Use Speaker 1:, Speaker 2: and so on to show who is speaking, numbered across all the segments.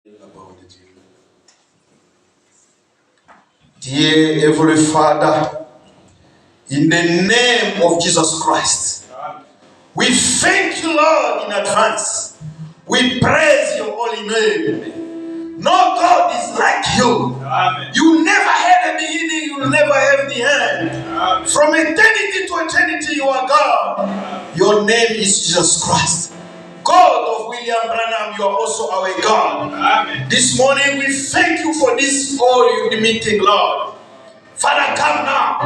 Speaker 1: La parole de Dieu. Dear Heavenly Father, in the name of Jesus Christ, we thank you, Lord, in advance. We praise your holy name. No God is like you. Amen. You never had a beginning, you never have the end. Amen. From eternity to eternity, you are God. Amen. Your name is Jesus Christ. God of William Branham, you are also our God. Amen. This morning we thank you for this all meeting, Lord. Father, come now.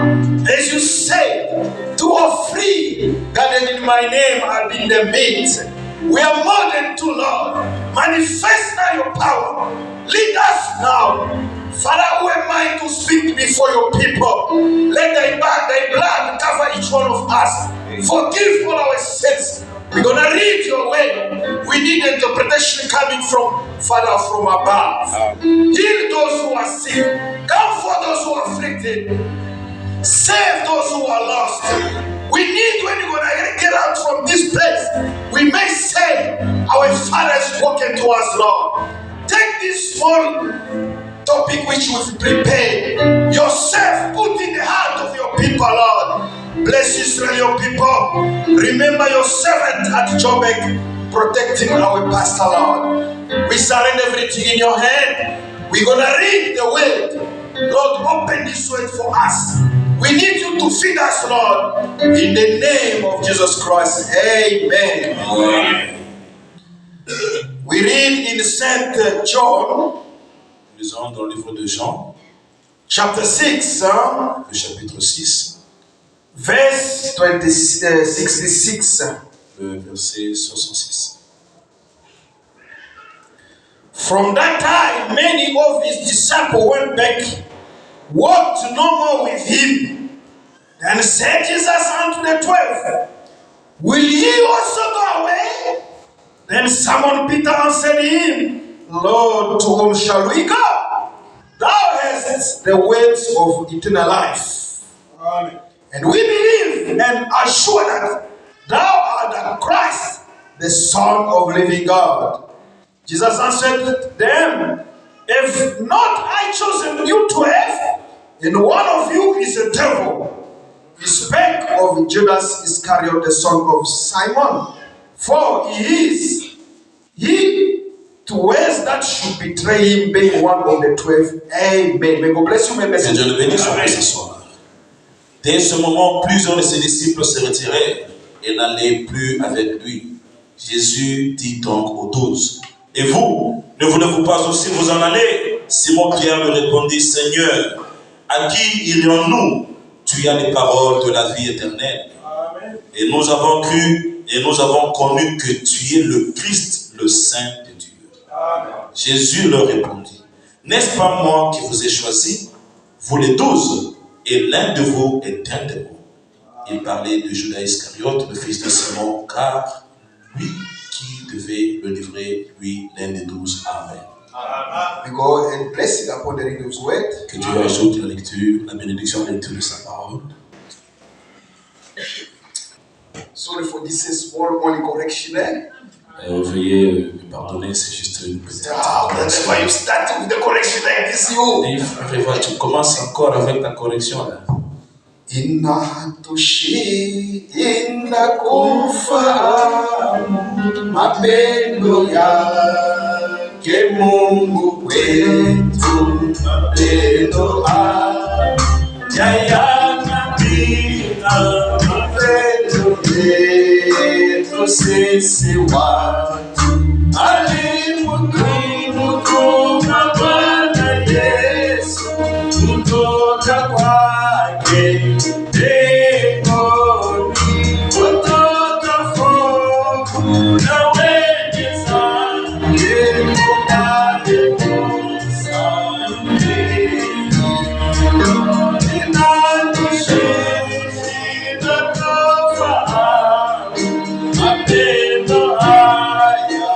Speaker 1: As you say, 2 or 3 gathered in my name are in the midst. We are more than 2, Lord. Manifest now your power. Lead us now. Father, who am I to speak before your people? Let thy blood cover each one of us. Forgive all our sins. We're going to read your word. We need interpretation coming from Father from above. Heal those who are sick. Comfort those who are afflicted. Save those who are lost. We need, when you're going to get out from this place, we may say, our Father has spoken to us, Lord. Take this small topic which we've prepared. Yourself put in the heart of your people, Lord. Bless Israel, your people. Remember your servant at Jobek, protecting our pastor, Lord. We surrender everything in your hand. We're going to read the word. Lord, open this word for us. We need you to feed us, Lord. In the name of Jesus Christ. Amen. Amen. We read in Saint John.
Speaker 2: Nous lisons dans le livre de Jean,
Speaker 1: chapter 6,
Speaker 2: le chapitre 6,
Speaker 1: verse 66.
Speaker 2: Le verset 66.
Speaker 1: From that time, many of his disciples went back, walked no more with him. Then said Jesus unto the 12, will ye also go away? Then Simon Peter answered him, Lord, to whom shall we go? Thou hast the words of eternal life. Amen. And we believe and are sure that thou art the Christ, the Son of living God. Jesus answered them, if not I chosen you 12, and one of you is a devil. He spake of Judas Iscariot, the son of Simon, for he to ways that should betray him, being one of the 12. Amen. May God bless you, my
Speaker 2: Que Dieu le bénisse ce soir. Dès ce moment, plusieurs de ses disciples se retirèrent et n'allaient plus avec lui. Jésus dit donc aux 12, et vous, ne voulez-vous pas aussi vous en aller? Simon-Pierre lui répondit, Seigneur, à qui irions-nous? Tu as les paroles de la vie éternelle. Amen. Et nous avons cru et nous avons connu que tu es le Christ, le Saint de Dieu. Amen. Jésus leur répondit, n'est-ce pas moi qui vous ai choisi, vous les 12, et l'un de vous est un démon. Il parlait de Judas Iscariote, le fils de Simon, car lui qui devait le livrer, lui, l'un des 12. Amen.
Speaker 1: We go and bless it upon the reading of His word.
Speaker 2: Que Dieu ajoute la lecture, la bénédiction de la lecture de sa parole.
Speaker 1: Sorry for this small only correction.
Speaker 2: Veuillez me pardonner, c'est juste une petite correction.
Speaker 1: Whenever you start with the correction like this, you.
Speaker 2: Tu commences encore avec ta correction là.
Speaker 1: Inatushi inakufa mapendo yake Mungu wetu, mapendo yanapita mapendo yetu sisi watu alimutuma Bwana Yesu kutoka kwake mbinguni, kutoka fofu na wenye dhambi tupate kusamehewa. Inatushinda kufahamu mapendo haya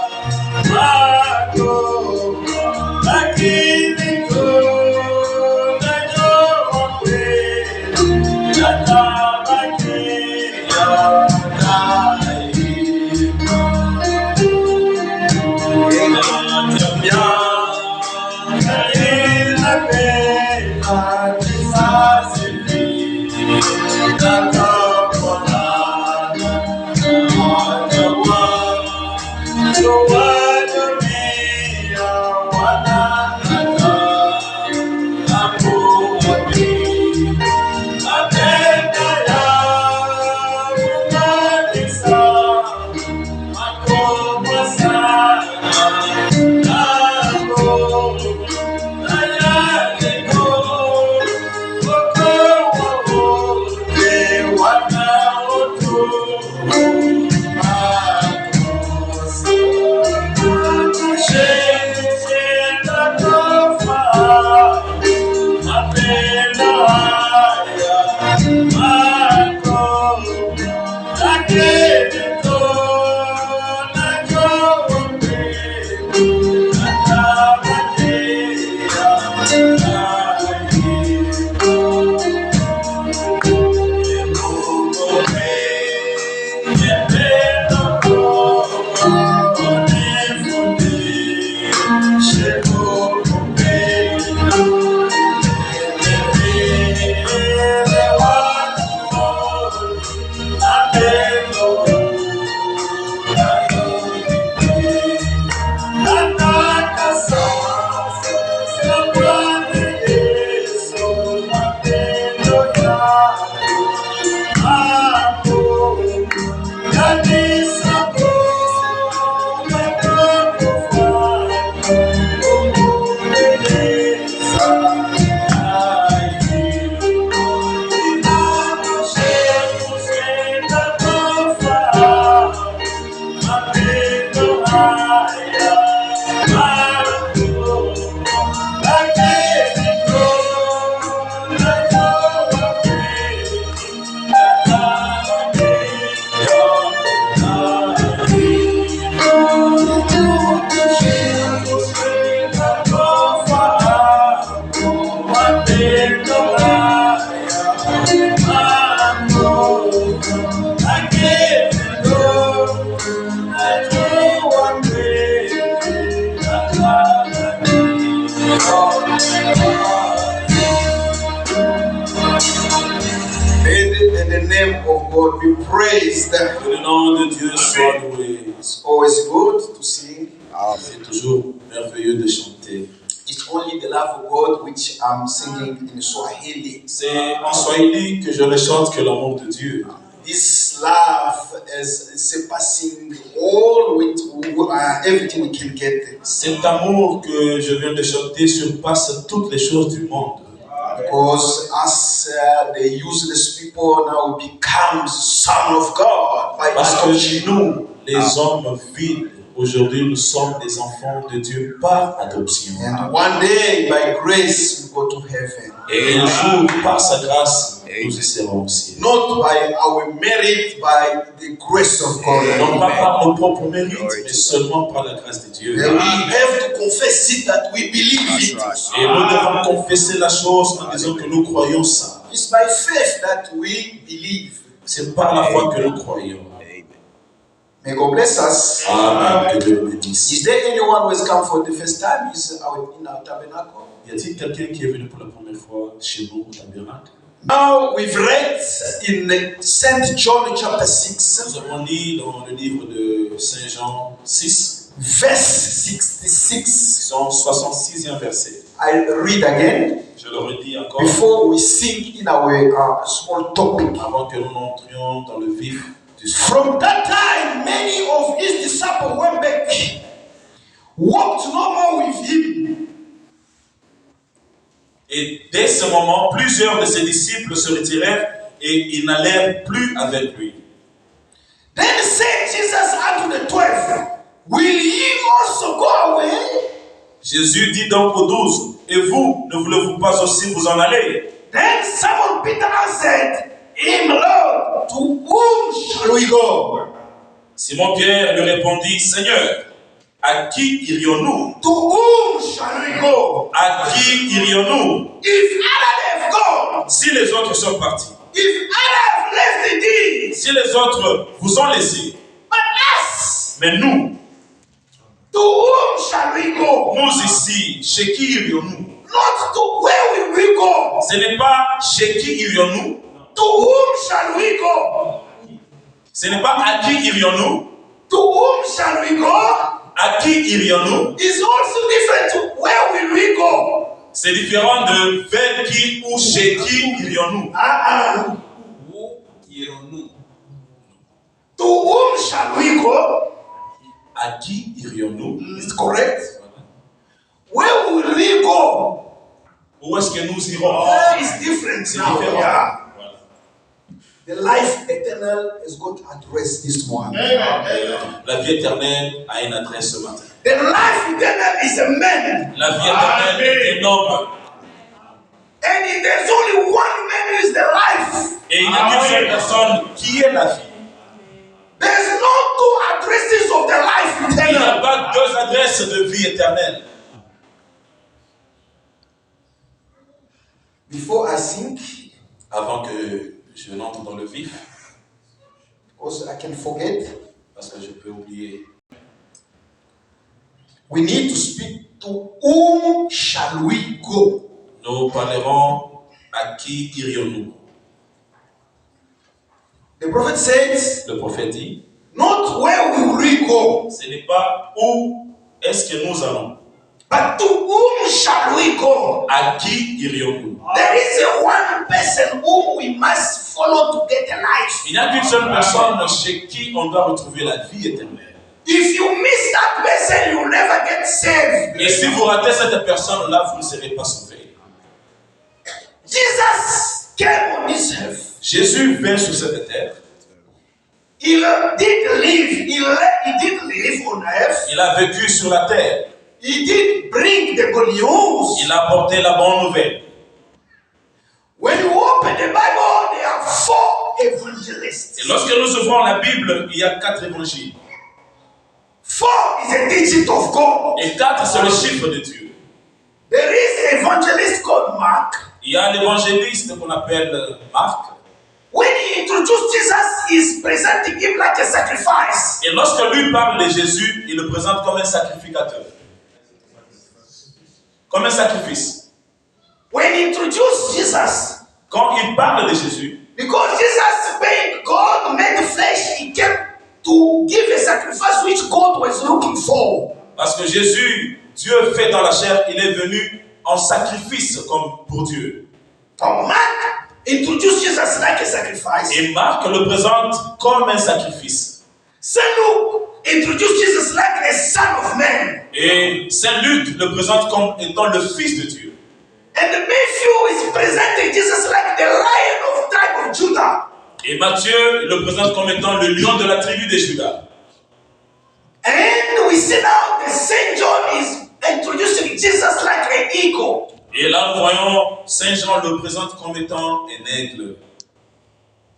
Speaker 1: May the name of God be praised.
Speaker 2: Que le nom de Dieu soit loué.
Speaker 1: It's always good to sing.
Speaker 2: C'est toujours merveilleux de chanter.
Speaker 1: It's only the love of God which I'm singing in Swahili.
Speaker 2: C'est en Swahili que je ne chante que l'amour de Dieu.
Speaker 1: This love is surpassing all with everything we can get.
Speaker 2: Cet amour que je viens de chanter surpasse toutes les choses du monde.
Speaker 1: Because as the useless people now becomes son of God by
Speaker 2: Parce
Speaker 1: adoption.
Speaker 2: que nous, les hommes vils, aujourd'hui nous sommes des enfants de Dieu par adoption.
Speaker 1: And one day, by grace, we go to heaven.
Speaker 2: Et un jour, par sa grâce, nous y serons au ciel.
Speaker 1: Not by our merit, by the grace of God.
Speaker 2: Non pas par nos propres mérites, mais seulement par la grâce de Dieu.
Speaker 1: And we have to confess it that we believe it.
Speaker 2: Et nous devons confesser la chose en disant que nous croyons ça.
Speaker 1: It's by faith that we believe.
Speaker 2: C'est par la foi que nous croyons.
Speaker 1: May God bless us.
Speaker 2: Amen. Que Dieu nous bénisse.
Speaker 1: Is there anyone who has come for the first time? Is in our tabernacle?
Speaker 2: Y a-t-il quelqu'un qui est venu pour la première fois chez nous au tabernacle?
Speaker 1: Now we've read in St. John chapter 6,
Speaker 2: Nous avons lu dans le livre de Saint Jean 6,
Speaker 1: verse 66.
Speaker 2: son 66e verset.
Speaker 1: I read again
Speaker 2: Je le redis encore
Speaker 1: before we sink in our small topic.
Speaker 2: avant que nous entrions dans le vif du sujet.
Speaker 1: From that time, many of his disciples went back, walked no more with him.
Speaker 2: Et dès ce moment, plusieurs de ses disciples se retirèrent et ils n'allèrent plus avec lui.
Speaker 1: Then said Jesus unto the 12, will ye also go away?
Speaker 2: Jésus dit donc aux 12, et vous, ne voulez-vous pas aussi vous en aller?
Speaker 1: Then Simon Peter answered him, Lord, to whom shall we go?
Speaker 2: Simon-Pierre lui répondit, Seigneur, à qui irions-nous?
Speaker 1: To whom shall we go?
Speaker 2: À qui irions-nous?
Speaker 1: If others have gone,
Speaker 2: Si les autres sont partis,
Speaker 1: if others have left indeed,
Speaker 2: si les autres vous ont laissé,
Speaker 1: but us,
Speaker 2: mais nous,
Speaker 1: to whom shall we go?
Speaker 2: nous ici, chez qui irions-nous?
Speaker 1: Not to where will we go?
Speaker 2: Ce n'est pas chez qui irions-nous,
Speaker 1: To whom shall we go?
Speaker 2: ce n'est pas à qui irions-nous,
Speaker 1: To whom shall we go?
Speaker 2: à qui irions-nous,
Speaker 1: Is also different to where will we go?
Speaker 2: c'est différent de vers qui ou chez qui irions-nous.
Speaker 3: Où irons-nous?
Speaker 1: To whom shall we go?
Speaker 2: À qui irions-nous?
Speaker 1: Is correct. Where will we go?
Speaker 2: Où est-ce que nous irons?
Speaker 1: It's different
Speaker 2: C'est
Speaker 1: now.
Speaker 2: différent.
Speaker 1: Yeah.
Speaker 2: Voilà.
Speaker 1: The life eternal is going to address this one.
Speaker 2: La vie éternelle a une adresse ce matin.
Speaker 1: The life eternal is a man.
Speaker 2: La vie éternelle est un homme.
Speaker 1: And there's only one man who is the life.
Speaker 2: Et il n'y a qu'une seule personne qui est la vie.
Speaker 1: There's no two addresses of the life
Speaker 2: Il n'y a
Speaker 1: eternal.
Speaker 2: pas deux adresses de vie éternelle.
Speaker 1: Before I sink,
Speaker 2: Avant que je n'entre dans le vif,
Speaker 1: because I can forget,
Speaker 2: parce que je peux oublier,
Speaker 1: we need to speak to whom shall we go?
Speaker 2: nous parlerons à qui irions-nous.
Speaker 1: The prophet says,
Speaker 2: Le prophète dit,
Speaker 1: not where will we go,
Speaker 2: ce n'est pas où est-ce que nous allons,
Speaker 1: but to whom shall we go?
Speaker 2: à qui irions-nous.
Speaker 1: There is a one person whom we must follow to get a life.
Speaker 2: Il n'y a qu'une seule personne chez qui on doit retrouver la vie éternelle.
Speaker 1: If you miss that person, you'll never get saved.
Speaker 2: Et si vous ratez cette personne-là, vous ne serez pas sauvés.
Speaker 1: Jesus came on this earth.
Speaker 2: Jésus vint sur cette terre.
Speaker 1: He did live on earth.
Speaker 2: Il a vécu sur la terre.
Speaker 1: He did bring the good news.
Speaker 2: Il a porté la bonne nouvelle.
Speaker 1: When you open the Bible, there are 4 evangelists.
Speaker 2: Et lorsque nous ouvrons la Bible, il y a 4 évangiles.
Speaker 1: 4 is a digit of God.
Speaker 2: Et 4, c'est le chiffre de Dieu.
Speaker 1: There is an evangelist called Mark.
Speaker 2: Il y a l'évangéliste qu'on appelle Marc.
Speaker 1: When he introduced Jesus, he's presenting him like a sacrifice.
Speaker 2: Et lorsque lui parle de Jésus, il le présente comme un sacrificateur. comme un sacrifice.
Speaker 1: When he introduced Jesus,
Speaker 2: Quand il parle de Jésus,
Speaker 1: because Jesus being God made flesh, he came to give a sacrifice which God was looking for.
Speaker 2: parce que Jésus, Dieu fait dans la chair, il est venu en sacrifice comme pour Dieu.
Speaker 1: So Mark introduced Jesus like a sacrifice.
Speaker 2: Et Marc le présente comme un sacrifice.
Speaker 1: Saint Luke introduced Jesus like a son of man.
Speaker 2: Et Saint Luc le présente comme étant le Fils de Dieu.
Speaker 1: And Matthew is presenting Jesus like the lion of tribe of Judah.
Speaker 2: Et Matthieu le présente comme étant le lion de la tribu de Juda.
Speaker 1: And we see now the Saint John is introducing Jesus like an eagle.
Speaker 2: Et là, nous voyons Saint Jean le présente comme étant un aigle.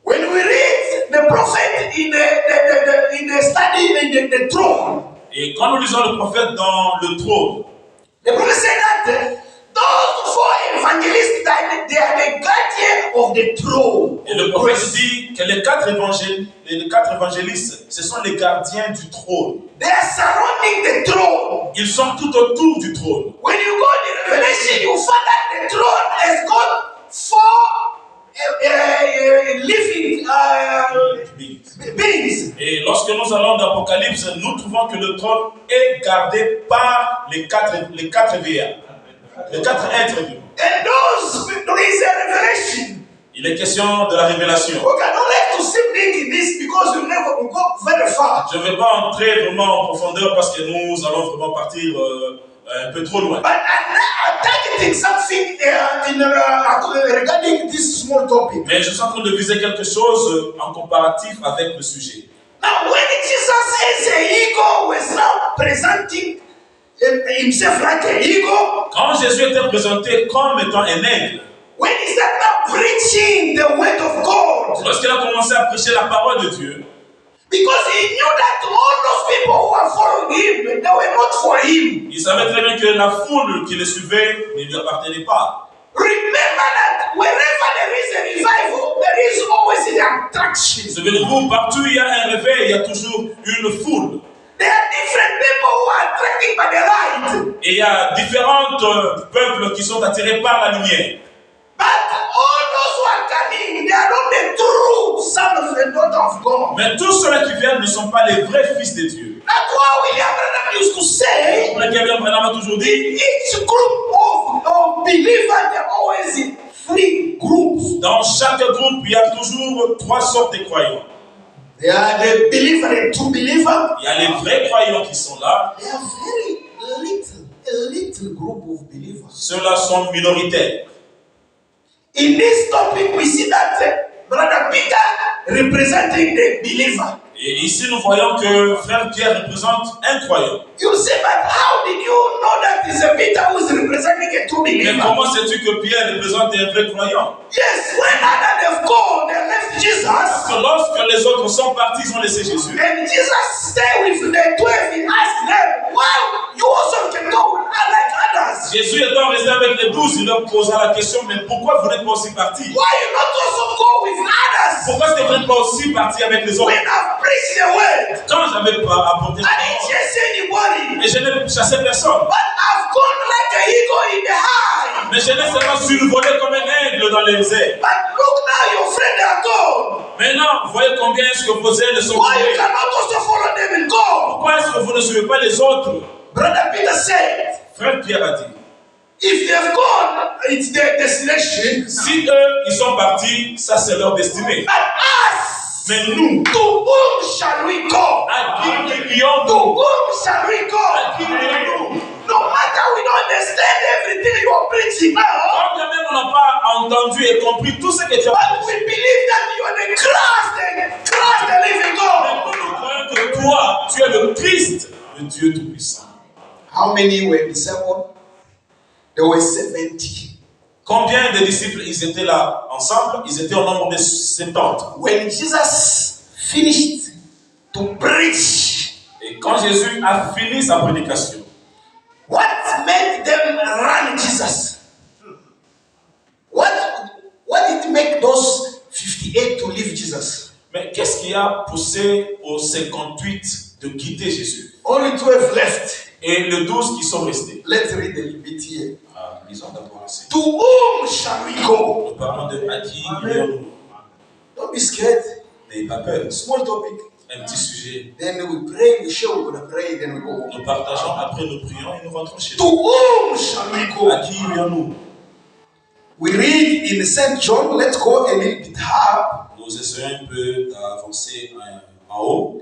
Speaker 1: When we read the prophet in the study in the throne,
Speaker 2: Et quand nous lisons le prophète dans le trône,
Speaker 1: the prophet said that those four evangelists that they are the guardian of the throne.
Speaker 2: et le prophète dit que les quatre évangélistes, ce sont les gardiens du trône.
Speaker 1: They are surrounding the throne.
Speaker 2: Ils sont tout autour du trône.
Speaker 1: When you go in Revelation, you find that the throne has got four living beings.
Speaker 2: Et lorsque nous allons dans l'Apocalypse, nous trouvons que le trône est gardé par les quatre veillards, les quatre êtres vivants.
Speaker 1: And there is a revelation.
Speaker 2: Il est question de la révélation.
Speaker 1: We cannot like to sit big in this because we never will go very far.
Speaker 2: Je ne vais pas entrer vraiment en profondeur parce que nous allons vraiment partir un peu trop loin.
Speaker 1: But I'm targeting something regarding this small topic.
Speaker 2: Mais je suis en train de viser quelque chose en comparatif avec le sujet.
Speaker 1: Now, when Jesus as an eagle was now presenting himself like an eagle,
Speaker 2: Quand Jésus était présenté comme étant un aigle,
Speaker 1: when he started now preaching the word of God,
Speaker 2: lorsqu'il a commencé à prêcher la parole de Dieu,
Speaker 1: because he knew that all those people who are following him, they were not for him.
Speaker 2: il savait très bien que la foule qui le suivait ne lui appartenait pas.
Speaker 1: Remember that wherever there is a revival, there is always an attraction.
Speaker 2: Souvenez-vous, partout où il y a un réveil, il y a toujours une foule.
Speaker 1: There are different people who are attracted by the light.
Speaker 2: Et il y a différents peuples qui sont attirés par la lumière.
Speaker 1: But all those who are coming, they are not the true sons and daughters of God.
Speaker 2: Mais tous ceux qui viennent ne sont pas les vrais fils de Dieu.
Speaker 1: That's why William Branham used to say,
Speaker 2: William Branham a toujours dit,
Speaker 1: in each group of believers, there are always three groups.
Speaker 2: dans chaque groupe, il y a toujours trois sortes de croyants.
Speaker 1: There are the believer and true believer.
Speaker 2: Il y a les vrais croyants qui sont là.
Speaker 1: They are a little group of believers.
Speaker 2: Ceux-là sont minoritaires.
Speaker 1: In this topic, we see that Brother Peter representing the believer.
Speaker 2: Et ici, nous voyons que frère Pierre représente un croyant.
Speaker 1: You say, but how did you know that it's a Peter who is representing a true
Speaker 2: Mais
Speaker 1: believer?
Speaker 2: comment sais-tu que Pierre représente un vrai croyant?
Speaker 1: Yes, when others have gone, they left
Speaker 2: Parce
Speaker 1: Jesus.
Speaker 2: que lorsque les autres sont partis, ils ont laissé Jésus.
Speaker 1: And Jesus stayed with the 12. He asked them, well, you also can go like others.
Speaker 2: Jésus étant resté avec les 12, il leur posa la question, mais pourquoi vous n'êtes pas aussi partis?
Speaker 1: Why you not also go with others?
Speaker 2: Pourquoi est-ce que vous n'êtes pas aussi partis avec les autres?
Speaker 1: When I've preached the word,
Speaker 2: Quand j'avais pas apporté
Speaker 1: I
Speaker 2: la
Speaker 1: didn't
Speaker 2: parole,
Speaker 1: chase anybody.
Speaker 2: et je n'ai chassé personne,
Speaker 1: But I've gone like an eagle in the high.
Speaker 2: mais je n'ai seulement survolé comme un aigle dans les airs.
Speaker 1: But look now, your friends are gone.
Speaker 2: Maintenant, vous voyez combien est-ce que vos ailes sont
Speaker 1: Why you
Speaker 2: tombées.
Speaker 1: cannot also follow them and go?
Speaker 2: Pourquoi est-ce que vous ne suivez pas les autres?
Speaker 1: Brother Peter said,
Speaker 2: Frère Pierre a dit,
Speaker 1: if they have gone, it's their destination.
Speaker 2: si eux, ils sont partis, ça c'est leur destinée.
Speaker 1: But us,
Speaker 2: Mais nous,
Speaker 1: to whom shall we go?
Speaker 2: à qui
Speaker 1: To
Speaker 2: irions-nous?
Speaker 1: whom shall we
Speaker 2: À
Speaker 1: go?
Speaker 2: qui irions-nous?
Speaker 1: No matter we don't understand everything you are preaching now,
Speaker 2: Quand bien même on n'a pas entendu et compris tout ce que tu as
Speaker 1: but we
Speaker 2: dit,
Speaker 1: believe that you are the Christ, the living God.
Speaker 2: nous croyons que toi, tu es le Christ, le Dieu Tout-Puissant.
Speaker 1: How many were disciples? There were 70.
Speaker 2: Combien de disciples ils étaient là ensemble? Ils étaient au nombre de 70.
Speaker 1: When Jesus finished to preach,
Speaker 2: Et quand Jésus a fini sa prédication,
Speaker 1: what made them run Jesus? What did make those 58 to leave Jesus?
Speaker 2: mais qu'est-ce qui a poussé aux 58 de quitter Jésus?
Speaker 1: Only 12 left.
Speaker 2: Et les 12 qui sont restés.
Speaker 1: Let's read a little bit here.
Speaker 2: Lisons d'abord ici.
Speaker 1: To whom shall we go?
Speaker 2: Nous parlons de à qui irons-nous.
Speaker 1: Don't be scared.
Speaker 2: N'ayez pas peur.
Speaker 1: Small topic.
Speaker 2: Un petit sujet.
Speaker 1: Then we pray, we share, we're going to pray, then we go home.
Speaker 2: Nous partageons, après nous prions et nous rentrons chez
Speaker 1: To
Speaker 2: nous.
Speaker 1: whom shall we go?
Speaker 2: À qui irons-nous?
Speaker 1: We read in St. John, let's go a little bit up.
Speaker 2: Nous essayons un peu d'avancer en haut.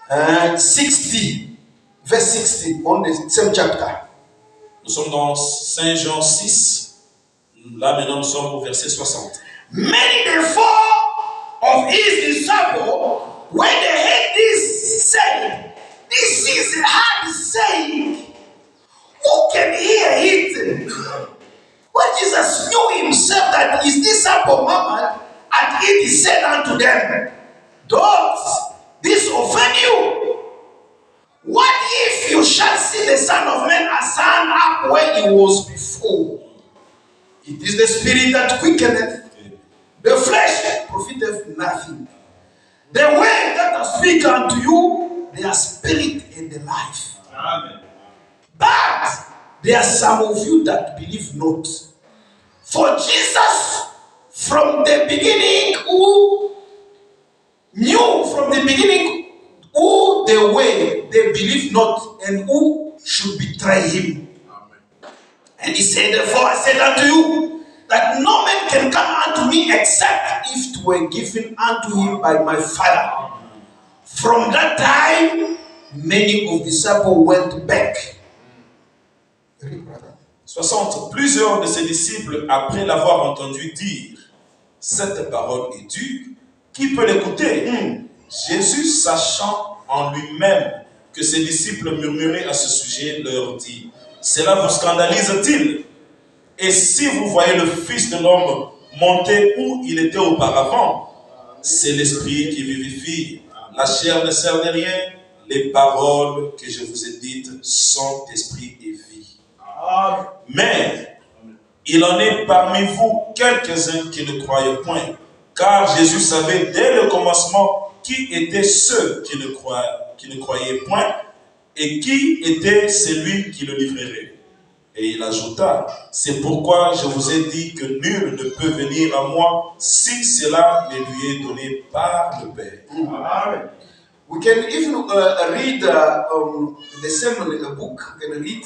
Speaker 1: 60, verse 60, on the same chapter.
Speaker 2: Nous sommes dans Saint Jean 6. Là maintenant nous sommes au verset 60.
Speaker 1: Many therefore of his disciples, when they heard this saying, this is a hard saying, who can hear it? When Jesus knew himself that his disciple murmured, and it said unto them, dogs, this offend you? What if you shall see the Son of Man ascend up where he was before? It is the spirit that quickeneth, the flesh profiteth nothing. The word that I speak unto you, they are spirit and the life.
Speaker 3: Amen.
Speaker 1: But there are some of you that believe not. For Jesus, from the beginning, who knew from the beginning who they were, they believe not, and who should betray him. Amen. And he said, therefore I said unto you, that no man can come unto me except if it were given unto him by my Father. From that time, many of the disciples went back.
Speaker 2: 60. Plusieurs de ses disciples, après l'avoir entendu dire « Cette parole est dure, qui peut l'écouter » Jésus, sachant en lui-même que ses disciples murmuraient à ce sujet, leur dit « Cela vous scandalise-t-il? Et si vous voyez le Fils de l'homme monter où il était auparavant, c'est l'Esprit qui vivifie. La chair ne sert de rien. Les paroles que je vous ai dites sont esprit et vie. Mais il en est parmi vous quelques-uns qui ne croyaient point, car Jésus savait dès le commencement qui étaient ceux qui ne croyaient point et qui était celui qui le livrerait. Et il ajouta, c'est pourquoi je vous ai dit que nul ne peut venir à moi si cela ne lui est donné par le Père.
Speaker 1: Amen. We can even read the same book, we can read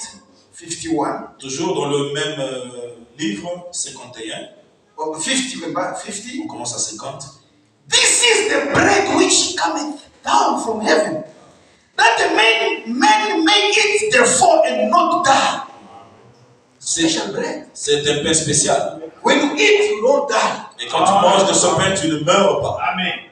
Speaker 1: 51.
Speaker 2: Toujours dans le même livre, 51.
Speaker 1: 50.
Speaker 2: On commence à 50.
Speaker 1: This is the bread which cometh down from heaven, that the man may eat therefore and not die. Special bread.
Speaker 2: C'est un pain spécial.
Speaker 1: When you eat, you don't die.
Speaker 2: Et quand tu manges de ce pain, tu ne meurs pas.
Speaker 3: Amen.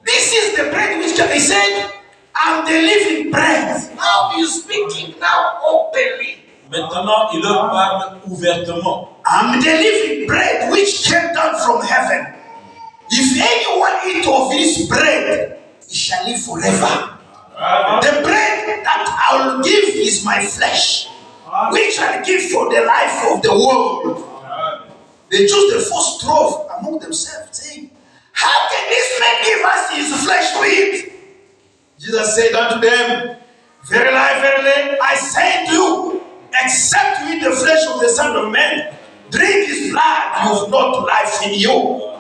Speaker 1: This is the bread which he said, I'm the living bread. Now he's speaking now openly.
Speaker 2: Maintenant, il leur parle ouvertement.
Speaker 1: I'm the living bread which came down from heaven. If anyone eat of this bread, he shall live forever. The bread that I will give is my flesh, which I give for the life of the world. The Jews therefore strove among themselves, saying, how can this man give us his flesh to eat? Jesus said unto them, verily, verily, I say to you, except you eat the flesh of the Son of Man, drink his blood, you have not life in you.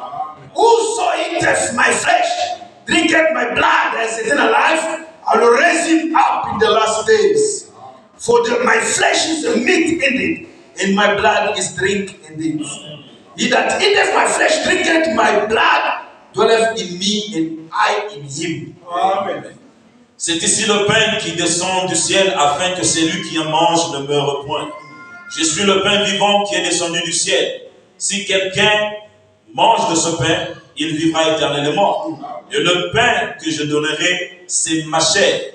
Speaker 1: Whoso eateth my flesh, drinketh my blood, has eternal life, I will raise him up in the last days. For my flesh is a meat indeed, and my blood is drink indeed. He that eateth my flesh, drinketh my blood, dwelleth in me, and I in him. Amen.
Speaker 2: C'est ici le pain qui descend du ciel afin que celui qui en mange ne meure point. Je suis le pain vivant qui est descendu du ciel. Si quelqu'un mange de ce pain, il vivra éternellement. Et le pain que je donnerai, c'est ma chair,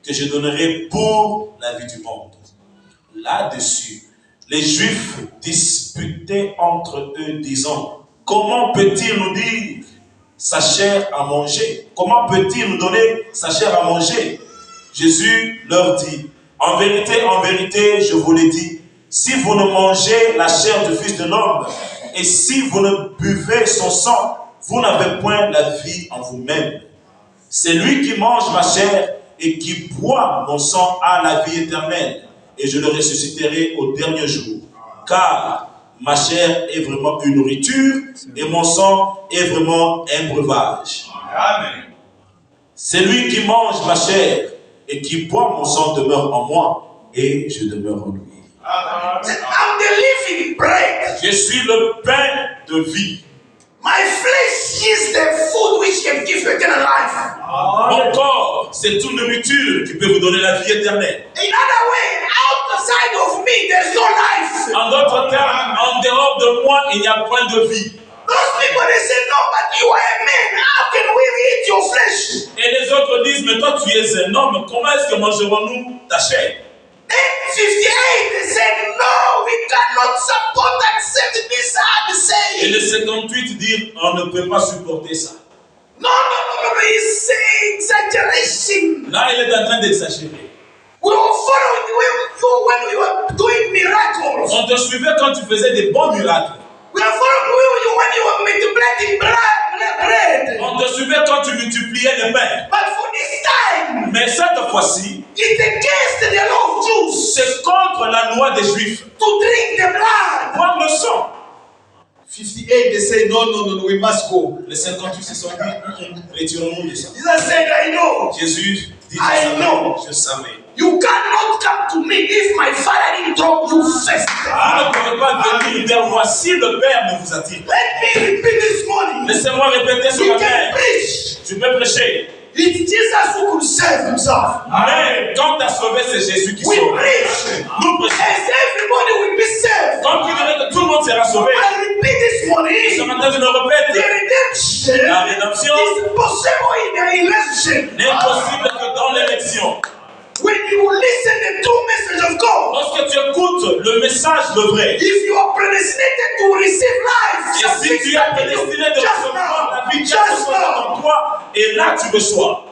Speaker 2: que je donnerai pour la vie du monde. Là-dessus, les Juifs disputaient entre eux, disant, comment peut-il nous dire sa chair à manger? Comment peut-il nous donner sa chair à manger? Jésus leur dit, en vérité, je vous l'ai dit, si vous ne mangez la chair du Fils de l'homme, et si vous ne buvez son sang, vous n'avez point la vie en vous-même. C'est lui qui mange ma chair et qui boit mon sang a la vie éternelle. et je le ressusciterai au dernier jour. Car ma chair est vraiment une nourriture et mon sang est vraiment un breuvage.
Speaker 3: Amen.
Speaker 2: Celui qui mange ma chair et qui boit mon sang demeure en moi et je demeure en lui.
Speaker 3: Amen.
Speaker 1: I'm the living bread.
Speaker 2: Je suis le pain de vie.
Speaker 1: My flesh is the food which can give you eternal life.
Speaker 2: Mon corps, c'est toute nourriture qui peut vous donner la vie éternelle.
Speaker 1: In other way, outside of me, there's no life.
Speaker 2: En d'autres termes, en dehors de moi, il n'y a point de vie.
Speaker 1: Those people, they say, no, but you are a man. How can we eat your flesh?
Speaker 2: Et les autres disent, mais toi tu es un homme, comment est-ce que mangerons-nous ta chair?
Speaker 1: Then 58, they said, no, we cannot support, accept this hard
Speaker 2: Et
Speaker 1: saying.
Speaker 2: le 58 dit, on ne peut pas supporter ça.
Speaker 1: No, he's saying exaggeration.
Speaker 2: Là, il est en train d'exagérer.
Speaker 1: We were following you when we were doing miracles.
Speaker 2: On te suivait quand tu faisais des bons miracles.
Speaker 1: We are following you when you were multiplying bread.
Speaker 2: On te suivait quand tu multipliais les pains.
Speaker 1: But for this time,
Speaker 2: Mais cette fois-ci,
Speaker 1: it's against the law of Jews
Speaker 2: c'est contre la loi des Juifs.
Speaker 1: to drink the blood.
Speaker 2: Prendre le sang.
Speaker 1: 58, they say, no, we must go.
Speaker 2: Les 58 se sont dit, retirons-nous de ça.
Speaker 1: Jesus said, I know.
Speaker 2: Jésus dit,
Speaker 1: I know.
Speaker 2: je savais.
Speaker 1: You cannot come to me if my father didn't talk you first.
Speaker 2: Vous ne pouvez pas venir vers moi si le Père ne vous attire pas.
Speaker 1: Let me repeat this morning.
Speaker 2: Laissez-moi répéter ce
Speaker 1: You
Speaker 2: matin.
Speaker 1: can preach.
Speaker 2: Tu peux prêcher.
Speaker 1: It's Jesus who could save himself.
Speaker 2: Mais quand tu as sauvé, c'est Jésus qui
Speaker 1: We
Speaker 2: sauve.
Speaker 1: preach.
Speaker 2: Nous prêchons.
Speaker 1: As everybody will be saved.
Speaker 2: Comme tu dirais que tout le monde sera sauvé.
Speaker 1: I repeat this
Speaker 2: Ce
Speaker 1: morning.
Speaker 2: matin, je le
Speaker 1: The
Speaker 2: répète.
Speaker 1: redemption
Speaker 2: La rédemption
Speaker 1: is possible in the election.
Speaker 2: n'est possible que dans l'élection.
Speaker 1: When you listen to the true message of God,
Speaker 2: Lorsque tu écoutes le message de vrai,
Speaker 1: if you are predestinated to receive life,
Speaker 2: et
Speaker 1: just
Speaker 2: si tu es
Speaker 1: like
Speaker 2: prédestiné de
Speaker 1: just
Speaker 2: recevoir
Speaker 1: now,
Speaker 2: la vie qui est
Speaker 1: just
Speaker 2: posée
Speaker 1: now.
Speaker 2: en toi, et là tu reçois.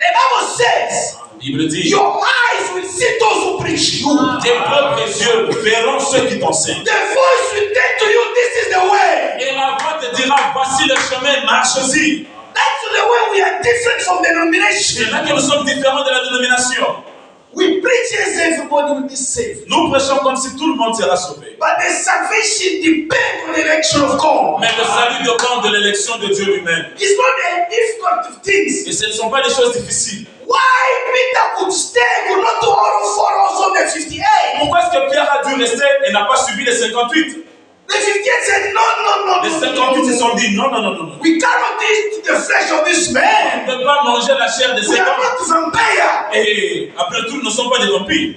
Speaker 1: The Bible says,
Speaker 2: La Bible dit,
Speaker 1: your eyes will see those who preach you.
Speaker 2: tes propres yeux verront ceux qui t'enseignent.
Speaker 1: The voice will tell to you, this is the way.
Speaker 2: Et la voix te dira, voici le chemin, marche-y.
Speaker 1: That's the way we are different from
Speaker 2: C'est
Speaker 1: denomination.
Speaker 2: là que nous sommes différents de la dénomination.
Speaker 1: We preach as everybody will be saved.
Speaker 2: Nous prêchons comme si tout le monde sera sauvé.
Speaker 1: But the salvation depends on the election of God.
Speaker 2: Mais le salut dépend de l'élection de Dieu lui-même.
Speaker 1: It's not the difficult things.
Speaker 2: Et ce ne sont pas des choses difficiles.
Speaker 1: Why Peter could stay, could not follow also the 58.
Speaker 2: Pourquoi est-ce que Pierre a dû rester et n'a pas suivi les 58?
Speaker 1: The 58 said, no.
Speaker 2: Les 58 se sont dit, non.
Speaker 1: We cannot eat the flesh of this
Speaker 2: On
Speaker 1: man.
Speaker 2: ne peut pas manger la chair de
Speaker 1: We
Speaker 2: cet
Speaker 1: are
Speaker 2: homme.
Speaker 1: not vampire.
Speaker 2: Et après tout, nous ne sommes pas des vampires.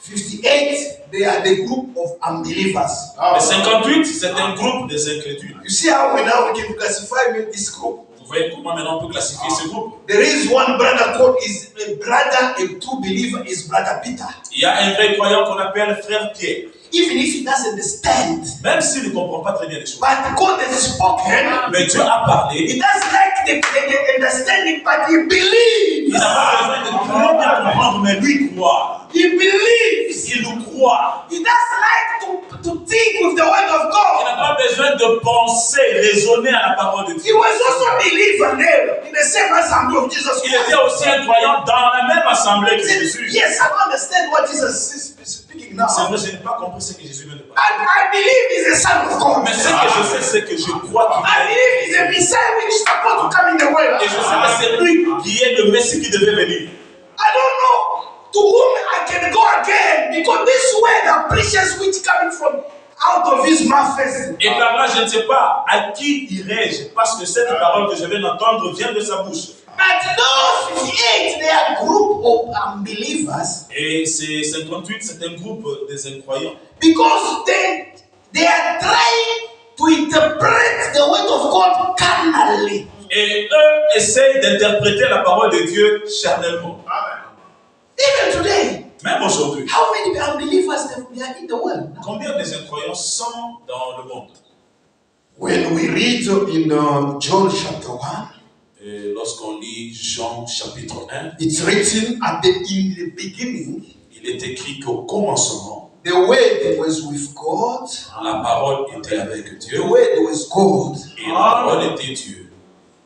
Speaker 1: 58, they are the group of unbelievers.
Speaker 2: Les 58, c'est un groupe des incrédules.
Speaker 1: You see how we can classify this group?
Speaker 2: Vous voyez comment maintenant on peut classifier ce groupe?
Speaker 1: There is one brother called is a brother, a true believer is brother Peter.
Speaker 2: Il y a un vrai croyant qu'on appelle frère Pierre.
Speaker 1: Even if he doesn't understand,
Speaker 2: Même s'il ne comprend pas très bien les choses.
Speaker 1: but God has spoken.
Speaker 2: Mais Dieu a parlé.
Speaker 1: He doesn't like the understanding, but he believes.
Speaker 2: Il n'a pas besoin de très bien comprendre, mais lui croit.
Speaker 1: He believes.
Speaker 2: Il nous croit.
Speaker 1: He doesn't like to think with the word of
Speaker 2: Il
Speaker 1: God.
Speaker 2: n'a pas besoin de penser, raisonner à la parole de
Speaker 1: He
Speaker 2: Dieu.
Speaker 1: was also a believer there in the same assembly of Jesus
Speaker 2: Il
Speaker 1: Christ.
Speaker 2: était aussi un croyant dans la même assemblée que
Speaker 1: He said,
Speaker 2: Jésus.
Speaker 1: yes, I don't understand what Jesus is speaking now.
Speaker 2: C'est vrai, je n'ai pas compris ce que Jésus vient de parler.
Speaker 1: I believe he's a son of God.
Speaker 2: Mais ce que je sais, c'est que je crois qu'il
Speaker 1: I believe he's a Messiah which is supposed to come in the world.
Speaker 2: est. Et je sais que c'est lui qui est le Messie qui devait venir.
Speaker 1: I don't know to whom I can go again because this word are precious which coming from out of his mouth first.
Speaker 2: Et par là, je ne sais pas à qui irai-je, parce que cette parole que je viens d'entendre vient de sa bouche.
Speaker 1: But those 58, they are a group of unbelievers
Speaker 2: Et ces 58, c'est un groupe des incroyants.
Speaker 1: because they are trying to interpret the word of God carnally.
Speaker 2: Et eux essayent d'interpréter la parole de Dieu charnellement.
Speaker 1: Even today,
Speaker 2: Même aujourd'hui.
Speaker 1: how many unbelievers they are in the world?
Speaker 2: Combien des incroyants sont dans le monde?
Speaker 1: When we read in John chapter 1,
Speaker 2: Et lorsqu'on lit Jean chapitre 1,
Speaker 1: it's written in the beginning,
Speaker 2: il est écrit qu'au commencement,
Speaker 1: the word was with God,
Speaker 2: la parole était avec Dieu
Speaker 1: the word was God.
Speaker 2: et la parole était Dieu.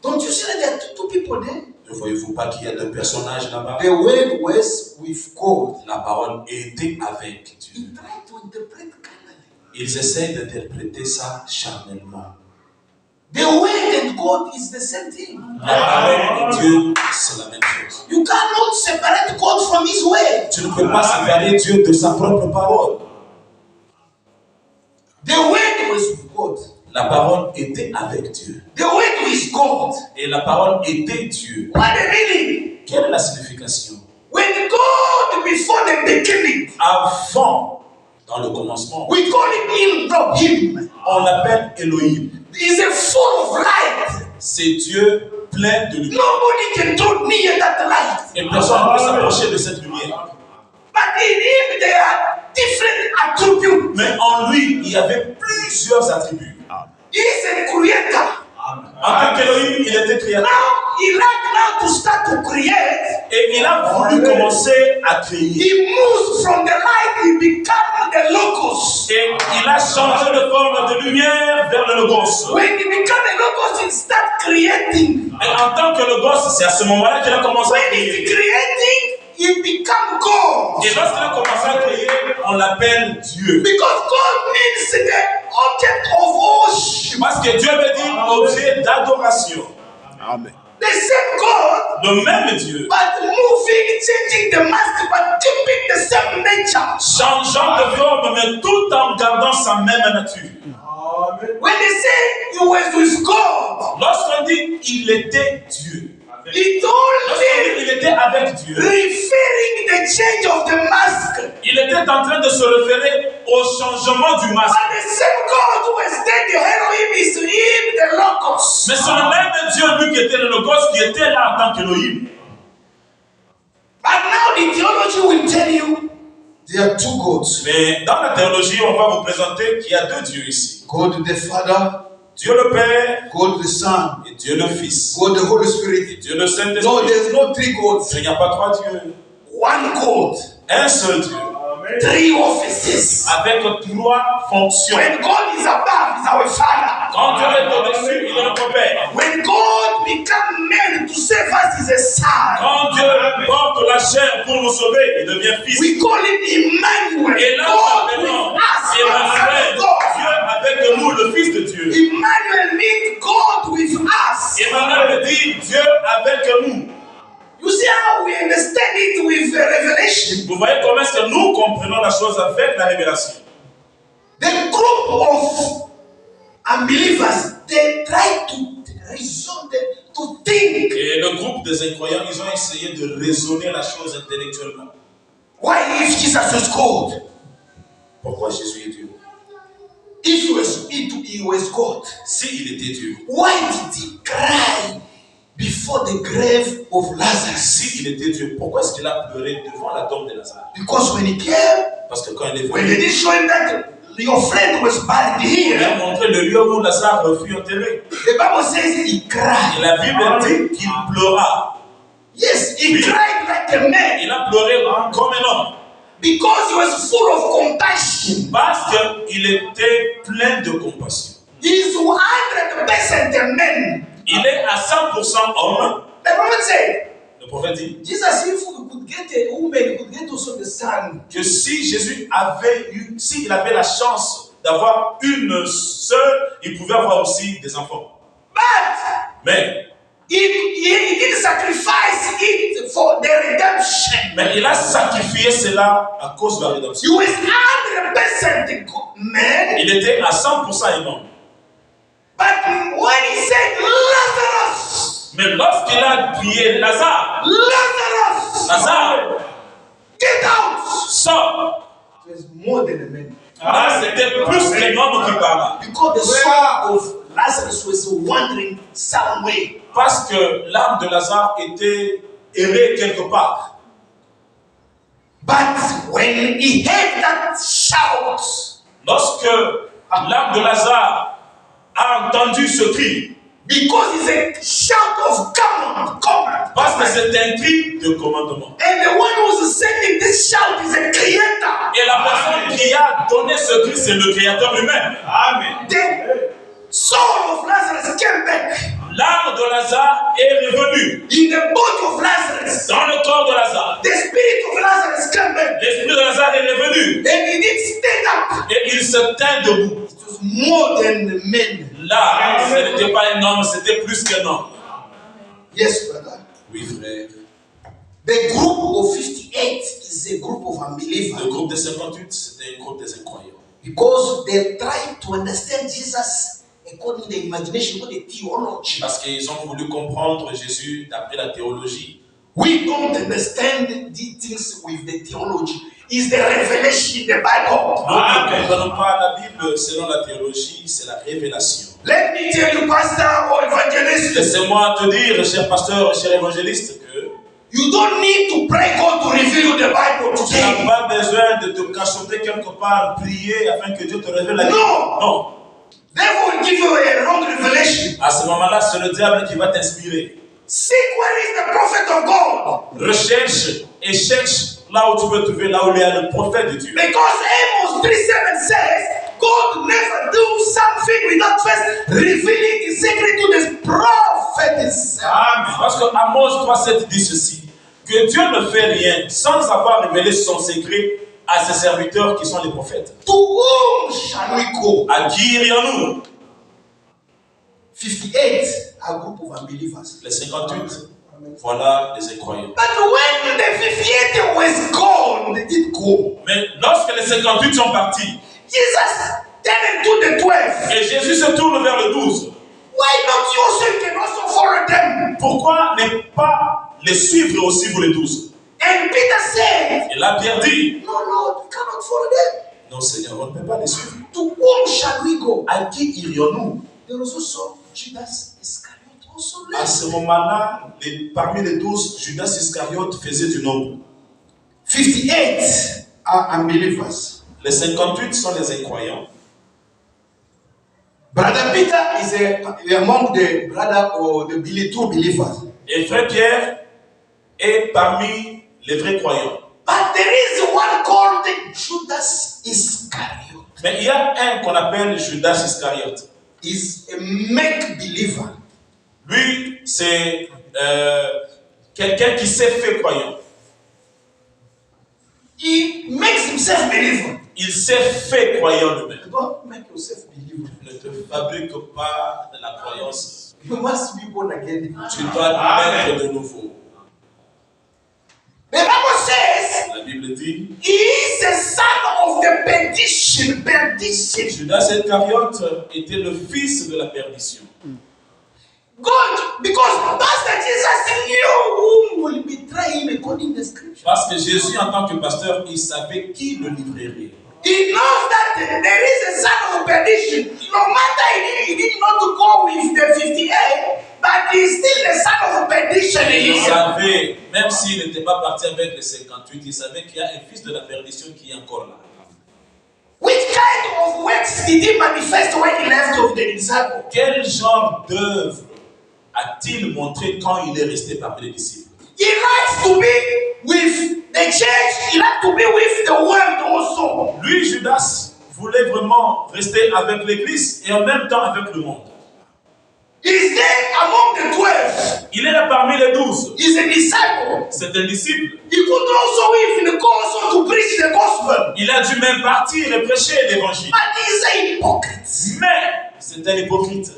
Speaker 1: Don't you see that there are two people there?
Speaker 2: Ne Ne voyez-vous pas qu'il y a deux personnages là-bas?
Speaker 1: The word was with God.
Speaker 2: La parole était avec Dieu.
Speaker 1: He tried to interpret carnally.
Speaker 2: Ils essaient d'interpréter ça charnellement.
Speaker 1: The word and God is the same thing.
Speaker 2: La parole de Dieu, c'est la même chose.
Speaker 1: You cannot separate God from His word.
Speaker 2: Tu ne peux pas séparer Dieu de sa propre parole.
Speaker 1: The word was with God.
Speaker 2: La parole était avec Dieu.
Speaker 1: The word is God.
Speaker 2: Et la parole était Dieu.
Speaker 1: What the meaning?
Speaker 2: Quelle est la signification?
Speaker 1: When God before the beginning,
Speaker 2: Avant, dans le commencement,
Speaker 1: we call him.
Speaker 2: on l'appelle Elohim.
Speaker 1: He's a full of light.
Speaker 2: C'est Dieu plein de lumière.
Speaker 1: Nobody can draw near that light.
Speaker 2: Et personne ne peut s'approcher de cette lumière.
Speaker 1: But in him there are different attributes.
Speaker 2: Mais en lui, il y avait plusieurs attributs.
Speaker 1: He is a creator.
Speaker 2: En tant qu'Elohim, il était créateur.
Speaker 1: Now he like now to start to create.
Speaker 2: Et il a voulu commencer à créer.
Speaker 1: He moves from the light, he becomes the logos.
Speaker 2: Et il a changé de forme de lumière vers le logos.
Speaker 1: When he becomes a logos, he start creating.
Speaker 2: Et en tant que logos, c'est à ce moment-là qu'il a commencé à
Speaker 1: When he's
Speaker 2: créer.
Speaker 1: creating, he becomes God.
Speaker 2: Et lorsqu'il a commencé à créer, on l'appelle Dieu.
Speaker 1: Because God means the object of worship.
Speaker 2: Parce que Dieu veut dire objet d'adoration.
Speaker 3: Amen.
Speaker 1: The same God,
Speaker 2: Le même Dieu,
Speaker 1: but moving, changing the master, but keeping the same nature.
Speaker 2: changeant de forme, mais tout en gardant sa même nature.
Speaker 1: When they say he was with God,
Speaker 2: Lorsqu'on dit il était Dieu,
Speaker 1: it's
Speaker 2: lorsqu'on
Speaker 1: only
Speaker 2: dit il était avec Dieu,
Speaker 1: referring the change of the mask.
Speaker 2: il était en train de se référer au changement du masque.
Speaker 1: But the same God who was there, the Elohim is him, the logos.
Speaker 2: Mais c'est le même Dieu, lui, qui était le logos, qui était là en tant qu'Élohim.
Speaker 1: But now the theology will tell you there are two gods.
Speaker 2: Mais dans la théologie, on va vous présenter qu'il y a deux dieux ici.
Speaker 1: God the Father,
Speaker 2: Dieu le Père
Speaker 1: God the Son,
Speaker 2: et Dieu le Fils.
Speaker 1: God the Holy
Speaker 2: Et
Speaker 1: Spirit.
Speaker 2: Dieu le Saint-Esprit.
Speaker 1: No, there's no three gods.
Speaker 2: Il n'y a pas trois dieux.
Speaker 1: One God,
Speaker 2: Un seul Dieu.
Speaker 1: three offices.
Speaker 2: Avec trois fonctions.
Speaker 1: When God is above, is our Father.
Speaker 2: Quand Dieu est au-dessus, il est notre Père.
Speaker 1: When God becomes man to save us, is a Son.
Speaker 2: Quand Dieu porte la chair pour nous sauver, il devient Fils.
Speaker 1: We call him Emmanuel.
Speaker 2: Et là,
Speaker 1: God with
Speaker 2: maintenant,
Speaker 1: us.
Speaker 2: Emmanuel,
Speaker 1: God.
Speaker 2: Dieu avec nous, le Fils de Dieu.
Speaker 1: Emmanuel means God with us.
Speaker 2: Emmanuel veut dire Dieu avec nous.
Speaker 1: You see how we understand it with Revelation.
Speaker 2: Vous voyez comment est-ce que nous comprenons la chose avec la révélation.
Speaker 1: The group of unbelievers, they try to reason, to think.
Speaker 2: Et le groupe des incroyants, ils ont essayé de raisonner la chose intellectuellement.
Speaker 1: Why if Jesus was God?
Speaker 2: Pourquoi Jésus est Dieu?
Speaker 1: If he was God,
Speaker 2: S'il était Dieu,
Speaker 1: why did he cry before the grave of Lazarus?
Speaker 2: s'il était Dieu, pourquoi est-ce qu'il a pleuré devant la tombe de Lazare?
Speaker 1: Because when he came,
Speaker 2: Parce que quand il est
Speaker 1: when they
Speaker 2: venu,
Speaker 1: did show him that your friend was buried
Speaker 2: il a
Speaker 1: here,
Speaker 2: montré le lieu où Lazare fut enterré.
Speaker 1: the Bible says he
Speaker 2: Et
Speaker 1: cried.
Speaker 2: la Bible dit qu'il pleura.
Speaker 1: Yes, he
Speaker 2: Oui.
Speaker 1: cried like a man
Speaker 2: Il a pleuré comme un homme.
Speaker 1: because he was full of compassion.
Speaker 2: Parce qu'il était plein de compassion.
Speaker 1: He's 100% a man.
Speaker 2: Il est à 100% homme.
Speaker 1: The prophet said,
Speaker 2: Le prophète dit
Speaker 1: Jesus, if we could get a woman, he could get also the son.
Speaker 2: que si Jésus s'il avait la chance d'avoir une sœur, il pouvait avoir aussi des enfants.
Speaker 1: But
Speaker 2: Mais
Speaker 1: he didn't sacrifice it for the redemption.
Speaker 2: il a sacrifié cela à cause de la rédemption.
Speaker 1: He was 100% man.
Speaker 2: Il était à 100% un homme.
Speaker 1: But when he said, Lazarus,
Speaker 2: Mais lorsqu'il a crié Lazare,
Speaker 1: Lazarus,
Speaker 2: Lazare,
Speaker 1: get out.
Speaker 2: sors.
Speaker 1: It was more than a man.
Speaker 2: Là, c'était plus qu'un homme qui parla.
Speaker 1: Because the soul of Lazarus was wandering some way.
Speaker 2: Parce que l'âme de Lazare était errée quelque part.
Speaker 1: But when he heard that shout,
Speaker 2: Lorsque l'âme de Lazare a entendu ce cri,
Speaker 1: because it's a shout of command.
Speaker 2: parce que c'est un cri de commandement.
Speaker 1: And the one who's sending this shout is a creator.
Speaker 2: Et la personne qui a donné ce cri, c'est le Créateur lui-même.
Speaker 3: Amen.
Speaker 1: The soul of Lazarus came back.
Speaker 2: L'âme de Lazare est revenue
Speaker 1: In the body of Lazarus,
Speaker 2: dans le corps de Lazare.
Speaker 1: the spirit of Lazarus came back.
Speaker 2: L'esprit de Lazare est revenu
Speaker 1: And he did stand up.
Speaker 2: et il se tint debout.
Speaker 1: It was more than men.
Speaker 2: Là, ce n'était pas un homme, c'était plus qu'un homme.
Speaker 1: Yes, brother.
Speaker 2: Oui, frère.
Speaker 1: The group of 58 is a group of unbelievers.
Speaker 2: Le groupe des 58, c'était un groupe des incroyants.
Speaker 1: Because they tried to understand Jesus according to the imagination, according to the theology.
Speaker 2: Parce qu'ils ont voulu comprendre Jésus d'après la théologie.
Speaker 1: We don't understand the things with the theology. It's the revelation in the Bible.
Speaker 2: Nous ne comprenons pas la Bible selon la théologie, c'est la révélation.
Speaker 1: Let me tell you, pastor or evangelist,
Speaker 2: Laissez-moi te dire, cher pasteur, cher évangéliste, que
Speaker 1: you don't need to pray God to reveal you the Bible
Speaker 2: tu n'as
Speaker 1: today.
Speaker 2: pas besoin de te cachoter quelque part, prier afin que Dieu te révèle la Bible.
Speaker 1: No.
Speaker 2: Non.
Speaker 1: Devil will give you a wrong revelation.
Speaker 2: À ce moment-là, c'est le diable qui va t'inspirer.
Speaker 1: Seek where is the prophet of God.
Speaker 2: Recherche et cherche là où tu peux trouver, là où il y a le prophète de Dieu.
Speaker 1: Because Amos 3:7 says, God never do something without first revealing the secret to the prophet himself.
Speaker 2: Amen. Parce que Amos 3:7 dit ceci, que Dieu ne fait rien sans avoir révélé son secret à ses serviteurs qui sont les prophètes.
Speaker 1: To whom shall we go?
Speaker 2: À qui irions-nous?
Speaker 1: 58 are a group of unbelievers.
Speaker 2: Les 58, voilà les incroyants.
Speaker 1: But when the 58 was gone, they did go.
Speaker 2: Mais lorsque les 58 sont partis,
Speaker 1: Jesus turned to the 12.
Speaker 2: et Jésus se tourne vers le 12,
Speaker 1: Why not you also can also follow them?
Speaker 2: pourquoi ne pas les suivre aussi vous les 12?
Speaker 1: And Peter said,
Speaker 2: Et là Pierre dit,
Speaker 1: no, Lord, we cannot follow them.
Speaker 2: non Seigneur, on ne peut pas les suivre.
Speaker 1: To whom shall we go?
Speaker 2: À qui irions-nous?
Speaker 1: There was also Judas Iscariot also
Speaker 2: À
Speaker 1: left.
Speaker 2: ce moment-là, parmi les 12, Judas Iscariote faisait du nombre.
Speaker 1: 58 are unbelievers.
Speaker 2: Les 58 sont les incroyants.
Speaker 1: Brother Peter is among the brother or the true believers.
Speaker 2: Et frère Pierre est parmi les vrais croyants.
Speaker 1: But there is one called Judas Iscariot.
Speaker 2: Mais il y a un qu'on appelle Judas Iscariote.
Speaker 1: Is a make-believer.
Speaker 2: Lui, c'est quelqu'un qui s'est fait croyant.
Speaker 1: He makes himself believer.
Speaker 2: Il s'est fait croyant lui-même.
Speaker 1: Don't make yourself believer.
Speaker 2: Ne te fabrique pas de la croyance.
Speaker 1: You must be born again.
Speaker 2: Tu dois naître de nouveau.
Speaker 1: The Bible says
Speaker 2: La Bible dit,
Speaker 1: he is the son of the perdition. Perdition.
Speaker 2: Judas Iscariote était le fils de la perdition.
Speaker 1: God, because Pastor Jesus knew whom will betray him according to the scripture.
Speaker 2: Parce que Jésus, en tant que pasteur, il savait qui le livrerait.
Speaker 1: He knows that there is a son of perdition. No matter he did not go with the 58, but he's still the son of perdition in
Speaker 2: Il
Speaker 1: him.
Speaker 2: savait, même s'il n'était pas parti avec les 58, il savait qu'il y a un fils de la perdition qui est encore là.
Speaker 1: Which kind of works did he manifest when he left of the disciples?
Speaker 2: Quel genre d'œuvre a-t-il montré quand il est resté parmi les disciples?
Speaker 1: He likes to be with the church. He likes to be with the world also.
Speaker 2: Lui, Judas, voulait vraiment rester avec l'église et en même temps avec le monde.
Speaker 1: He's there among the 12.
Speaker 2: Il est là parmi les 12.
Speaker 1: He's a disciple.
Speaker 2: C'est un disciple.
Speaker 1: He could also even go also to preach the gospel.
Speaker 2: Il a dû même partir et prêcher l'évangile.
Speaker 1: But he's an hypocrite.
Speaker 2: Mais c'est un hypocrite.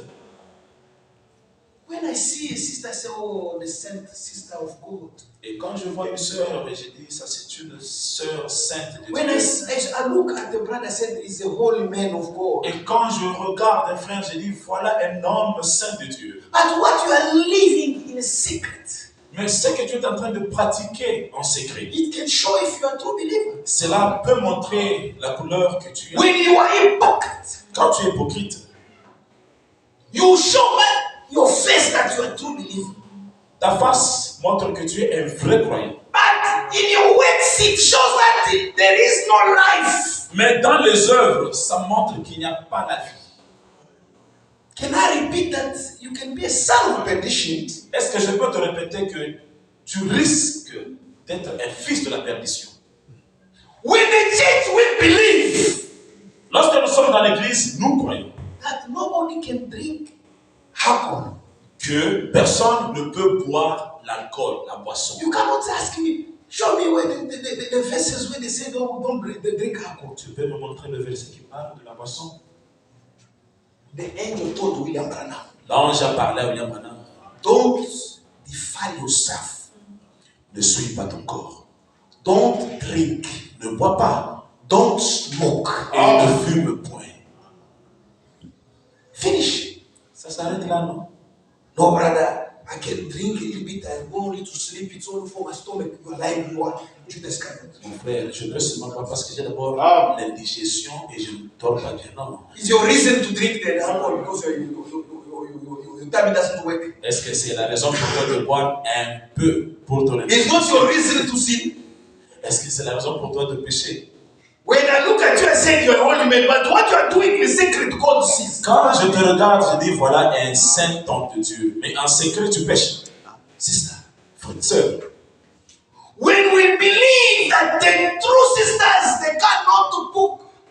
Speaker 1: When I see a sister, I say, oh, the saint sister of God.
Speaker 2: Et quand je vois une sœur, et je dis, ça c'est une sœur sainte de
Speaker 1: When
Speaker 2: Dieu.
Speaker 1: I look at the brother, I said, he's a holy man of God.
Speaker 2: Et quand je regarde un frère, je dis, voilà un homme saint de Dieu.
Speaker 1: But what you are living in secret,
Speaker 2: Mais ce que tu es en train de pratiquer en secret,
Speaker 1: it can show if you are a true believer.
Speaker 2: cela peut montrer la couleur que tu as.
Speaker 1: When you are hypocrite,
Speaker 2: Quand tu es hypocrite,
Speaker 1: you show your face that you are a true believer.
Speaker 2: ta face montre que tu es un vrai croyant.
Speaker 1: But in your works, it shows that there is no life.
Speaker 2: Mais dans les œuvres, ça montre qu'il n'y a pas la vie.
Speaker 1: Can I repeat that? You can be a son of perdition.
Speaker 2: Est-ce que je peux te répéter que tu risques d'être un fils de la perdition?
Speaker 1: When the church will believe
Speaker 2: Lorsque nous sommes dans l'église, nous croyons
Speaker 1: that nobody can drink alcohol.
Speaker 2: que personne ne peut boire l'alcool, la boisson.
Speaker 1: You cannot ask me, show me where the verses where they say don't drink alcohol.
Speaker 2: Tu peux me montrer le verset qui parle de la boisson?
Speaker 1: The angel told William Branham,
Speaker 2: L'ange a parlé à William Branham.
Speaker 1: don't defile yourself.
Speaker 2: Ne souille pas ton corps.
Speaker 1: Don't drink.
Speaker 2: Ne bois pas.
Speaker 1: Don't smoke.
Speaker 2: Et ne fume point.
Speaker 1: Finish.
Speaker 2: Ça s'arrête là, non?
Speaker 1: No, brother, I can drink a little bit. I go only to sleep. It's only for my stomach. You are lying. You are Judas Iscariot.
Speaker 2: Mon frère, je ne seulement pas parce que j'ai d'abord l'indigestion et je ne dors pas bien. Non.
Speaker 1: Is your reason to drink the alcohol because your tummy doesn't work?
Speaker 2: Est-ce que c'est la raison pour toi de boire un peu pour ton
Speaker 1: It's not your reason to sin.
Speaker 2: Est-ce que c'est la raison pour toi de pécher?
Speaker 1: When I look at you, I say you're a holy man, but what you are doing in secret, God sees.
Speaker 2: Quand je te regarde, je dis voilà un saint temple de Dieu. Mais en secret, tu pêches. Sister, frère, sœur.
Speaker 1: When we believe that the true sisters, they cannot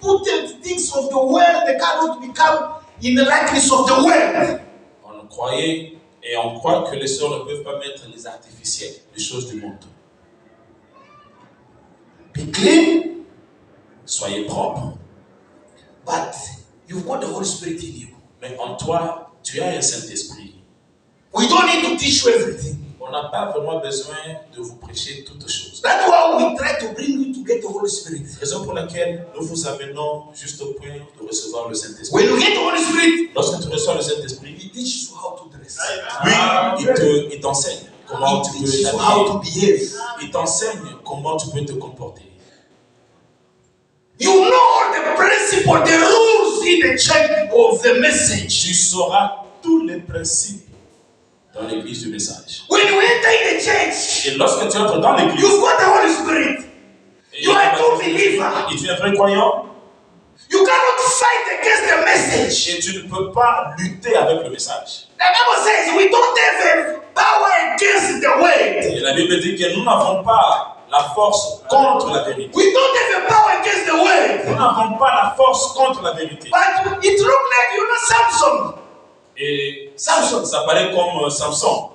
Speaker 1: put the things of the world, they cannot become in the likeness of the world.
Speaker 2: On croyait et on croit que les sœurs ne peuvent pas mettre les artificiels, les choses du monde.
Speaker 1: Be clean,
Speaker 2: Soyez propres.
Speaker 1: but you've got the Holy Spirit in you.
Speaker 2: Mais en toi, tu as un Saint-Esprit.
Speaker 1: We don't need to teach you everything.
Speaker 2: On n'a pas vraiment besoin de vous prêcher toutes choses.
Speaker 1: That's why we try to bring you to get the Holy Spirit.
Speaker 2: Raison pour laquelle nous vous amenons juste au point de recevoir le Saint-Esprit.
Speaker 1: When you get the Holy Spirit,
Speaker 2: Lorsque tu reçois le Saint-Esprit,
Speaker 1: He teaches you how to dress.
Speaker 2: oui, il t'enseigne comment tu
Speaker 1: He
Speaker 2: peux
Speaker 1: teaches you how to
Speaker 2: t'habiller.
Speaker 1: behave.
Speaker 2: Il t'enseigne comment tu peux te comporter.
Speaker 1: You know all the principles, the rules in the church of the message.
Speaker 2: Tu sauras tous les principes dans l'église du message.
Speaker 1: When you enter in the church,
Speaker 2: Et lorsque tu entres dans l'église,
Speaker 1: you've got the Holy Spirit.
Speaker 2: et
Speaker 1: You are a true believer.
Speaker 2: tu es un vrai croyant,
Speaker 1: You cannot fight against the message.
Speaker 2: et tu ne peux pas lutter avec le message.
Speaker 1: The Bible says we don't have a power against the word.
Speaker 2: Et la Bible dit que nous n'avons pas la force contre la vérité.
Speaker 1: We don't have a power against the
Speaker 2: Nous
Speaker 1: word.
Speaker 2: n'avons pas la force contre la vérité.
Speaker 1: But it looked like, you know, Samson.
Speaker 2: Et ça paraît comme Samson.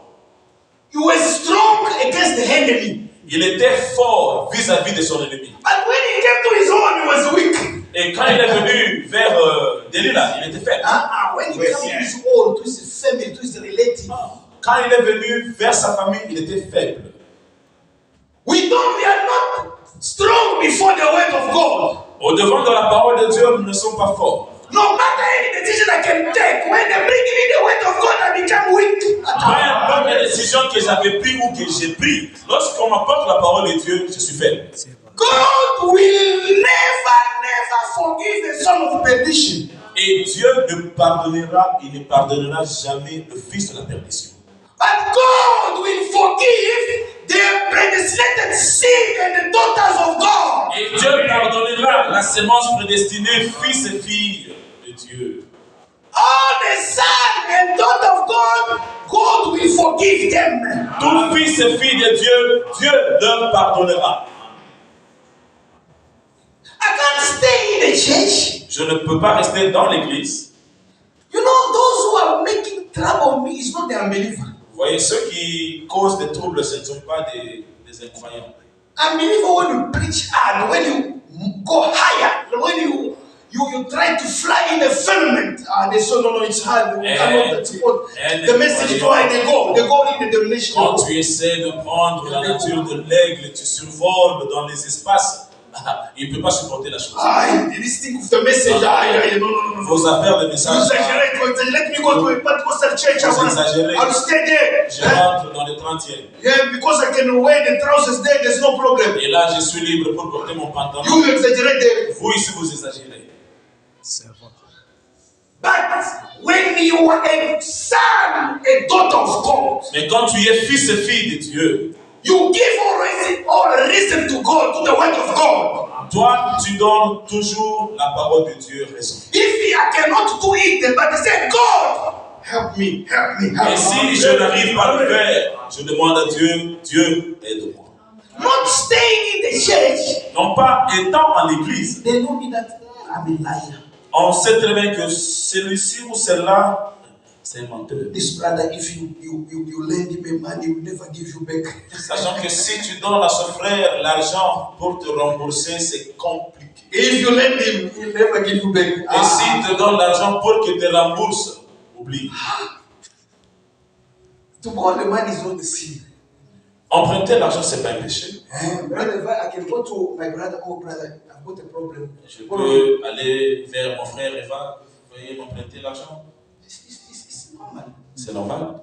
Speaker 1: He was strong against the enemy.
Speaker 2: Il était fort vis-à-vis de son ennemi.
Speaker 1: But when he came to his own, he was weak.
Speaker 2: Et quand il est venu vers Delilah, il était faible.
Speaker 1: When he came to his own, to his family, to his relative.
Speaker 2: Quand il est venu vers sa famille, il était faible.
Speaker 1: We are not strong before the word of God.
Speaker 2: Au devant de la parole de Dieu, nous ne sommes pas forts.
Speaker 1: No matter any decision I can take, when they bring me the word of God, I become weak.
Speaker 2: Peu importe la décision que j'avais prise ou que j'ai prise, lorsqu'on m'apporte la parole de Dieu, je suis faible.
Speaker 1: God will never forgive the son of perdition.
Speaker 2: Et Dieu ne pardonnera jamais le fils de la perdition.
Speaker 1: But God will forgive the predestinated seed and the daughters of God.
Speaker 2: Et Dieu pardonnera la sémence prédestinée, fils et filles de Dieu.
Speaker 1: All the sons and daughters of God, God will forgive them.
Speaker 2: Tout fils et filles de Dieu, Dieu leur pardonnera.
Speaker 1: I can't stay in the church.
Speaker 2: Je ne peux pas rester dans l'église.
Speaker 1: You know, those who are making trouble me is not the unbeliever.
Speaker 2: Vous voyez, ceux qui causent des troubles, ce ne sont pas des incroyants.
Speaker 1: Unbeliever, when you preach hard, when you go higher, when you try to fly in the firmament, they say, no, it's hard. We cannot support the message. Why they go in the domination.
Speaker 2: Quand tu essaies de prendre la nature de l'aigle, tu survoles dans les espaces. Il ne peut pas supporter la chose.
Speaker 1: This thing of the message. No.
Speaker 2: Vos affaires de message.
Speaker 1: Let me go to a Pentecostal church. I'll stay there.
Speaker 2: Je rentre dans le 30e.
Speaker 1: Yeah, because I can wear the trousers there, there's no problem.
Speaker 2: Et là, je suis libre pour porter mon pantalon.
Speaker 1: You exaggerate there.
Speaker 2: Vous ici, vous exagérez.
Speaker 1: But when you are a son, a daughter of God,
Speaker 2: mais quand tu es fils et fille de Dieu,
Speaker 1: you give all reason to God, to the word of God.
Speaker 2: Toi, tu donnes toujours la parole de Dieu raison.
Speaker 1: If I cannot do it, but I say, God, help me.
Speaker 2: Et si je n'arrive pas à le faire, je demande à Dieu, Dieu, aide-moi.
Speaker 1: Not staying in the church.
Speaker 2: Non pas étant en l'église.
Speaker 1: They know me that I'm a liar.
Speaker 2: On sait très bien que celui-ci ou celle-là, C'est un menteur.
Speaker 1: This brother, if you lend him a money, he will never give you back.
Speaker 2: Sachant que si tu donnes à ce frère l'argent pour te rembourser, c'est compliqué.
Speaker 1: If you lend him, he'll never give you back.
Speaker 2: Et s'il te donne l'argent pour qu'il te rembourse, oublie.
Speaker 1: To borrow the money is not the sin.
Speaker 2: Emprunter l'argent, c'est pas un péché.
Speaker 1: Brother, I can go to my brother. Oh, brother, I've got a problem.
Speaker 2: Je peux aller vers mon frère Eva, veuillez m'emprunter l'argent.
Speaker 1: It's normal.
Speaker 2: C'est normal.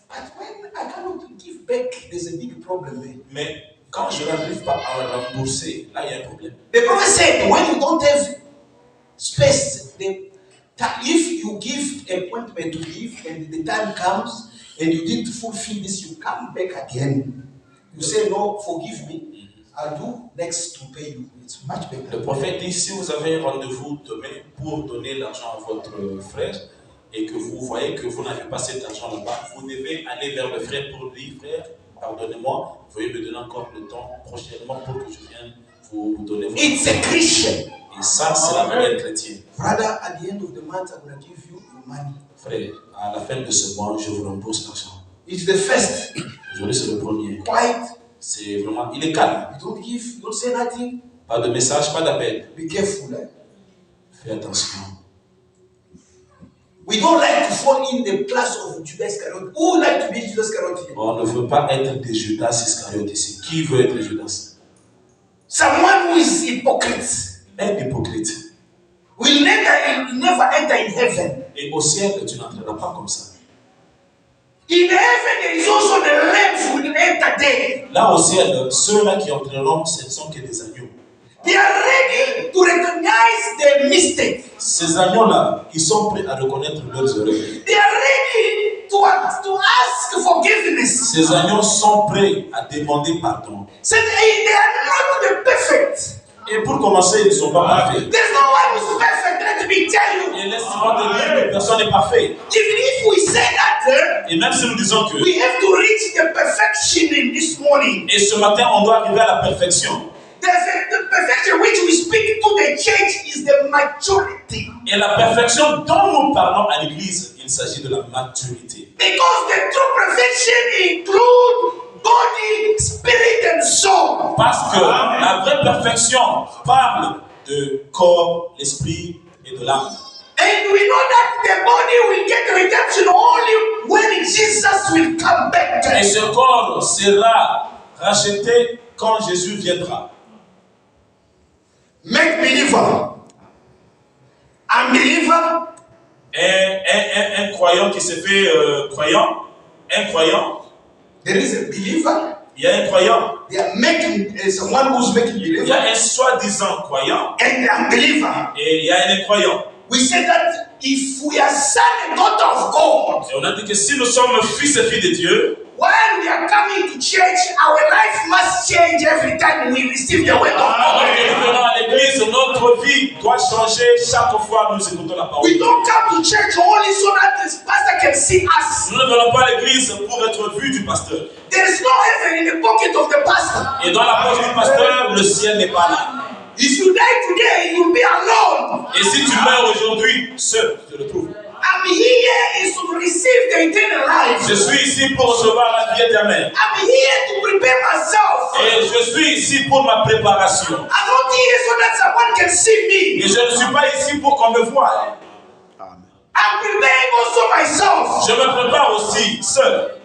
Speaker 1: But when I cannot give back, there's a big problem there.
Speaker 2: Mais quand je n'arrive pas à rembourser, là il y a un problème.
Speaker 1: The prophet said, when you don't have space, if you give appointment to give and the time comes and you didn't fulfill this, you come back again. You say, no, forgive me. I'll do next to pay you. It's much better.
Speaker 2: Le prophète dit, si vous avez un rendez-vous demain pour donner l'argent à votre frère et que vous voyez que vous n'avez pas cet argent là-bas, vous devez aller vers le frère pour lui, frère, pardonnez-moi, veuillez me donner encore le temps prochainement pour que je vienne vous donner votre
Speaker 1: It's a Christian.
Speaker 2: Et ça, c'est la manière chrétienne.
Speaker 1: Brother, at the end of the month, I'm going to give you your money.
Speaker 2: Frère, à la fin de ce mois, je vous rembourse l'argent.
Speaker 1: It's the first.
Speaker 2: Aujourd'hui, c'est le premier.
Speaker 1: Quiet.
Speaker 2: C'est vraiment, il est calme.
Speaker 1: You don't give, you don't say nothing.
Speaker 2: Pas de message, pas d'appel.
Speaker 1: Be careful.
Speaker 2: Fais attention.
Speaker 1: We don't like to fall in the class of Judas Iscariot. Who would like to be Judas Iscariot here?
Speaker 2: On ne veut pas être des Judas Iscariotes ici. Qui veut être Judas?
Speaker 1: Someone who is hypocrite.
Speaker 2: Un hypocrite.
Speaker 1: Will never enter in heaven.
Speaker 2: Et au ciel, tu n'entreras pas comme ça.
Speaker 1: In heaven, there is also the lambs who will enter there.
Speaker 2: Là au ciel, ceux-là qui entreront, ce ne sont que des agneaux.
Speaker 1: They are ready to recognize their mistake.
Speaker 2: Ces agneaux-là, ils sont prêts à reconnaître leurs erreurs.
Speaker 1: They are ready to ask forgiveness.
Speaker 2: Ces agneaux sont prêts à demander pardon.
Speaker 1: So they are not the perfect.
Speaker 2: Et pour commencer, ils ne sont pas parfaits.
Speaker 1: There's no one who's perfect. Let me tell you.
Speaker 2: Et laisse-moi te dire que personne n'est parfait.
Speaker 1: Even if we say that,
Speaker 2: Et même si nous disons que,
Speaker 1: we have to reach the perfection in this morning.
Speaker 2: et ce matin, on doit arriver à la perfection.
Speaker 1: The perfection which we speak to the church is the maturity.
Speaker 2: Et la perfection dont nous parlons à l'église, il s'agit de la maturité.
Speaker 1: Because the true perfection includes body, spirit and soul.
Speaker 2: Parce que la vraie perfection parle de corps, l'esprit et de l'âme.
Speaker 1: And we know that the body will get redemption only when Jesus will come back.
Speaker 2: Et ce corps sera racheté quand Jésus viendra.
Speaker 1: Make believer. Unbeliever.
Speaker 2: Un croyant qui se fait croyant. Un croyant.
Speaker 1: There is a believer.
Speaker 2: Il y a un croyant.
Speaker 1: They are making someone who's making believer.
Speaker 2: Il y a un soi-disant croyant.
Speaker 1: And unbeliever.
Speaker 2: Et il y a un incroyant.
Speaker 1: We say that if we are son and daughter of God,
Speaker 2: Et on a dit que si nous sommes fils et filles de Dieu,
Speaker 1: while we are coming to church, our life must change every time we receive the word of
Speaker 2: alors
Speaker 1: God.
Speaker 2: que nous venons à l'église, notre vie doit changer chaque fois que nous écoutons la parole.
Speaker 1: We don't come to church only so that the pastor can see us.
Speaker 2: Nous ne venons pas à l'église pour être vus du pasteur.
Speaker 1: There is no heaven in the pocket of the pastor.
Speaker 2: Et dans la poche du pasteur, le ciel n'est pas là.
Speaker 1: If you die today, you'll be alone.
Speaker 2: Et si tu meurs aujourd'hui, seul, tu te retrouves.
Speaker 1: I'm here is to receive the eternal life.
Speaker 2: Je suis ici pour recevoir la vie éternelle.
Speaker 1: I'm here to prepare myself.
Speaker 2: Et je suis ici pour ma préparation.
Speaker 1: I'm not here so that someone can see me.
Speaker 2: Et je ne suis pas ici pour qu'on me voie.
Speaker 1: I'm preparing also myself.
Speaker 2: Je me prépare aussi seul.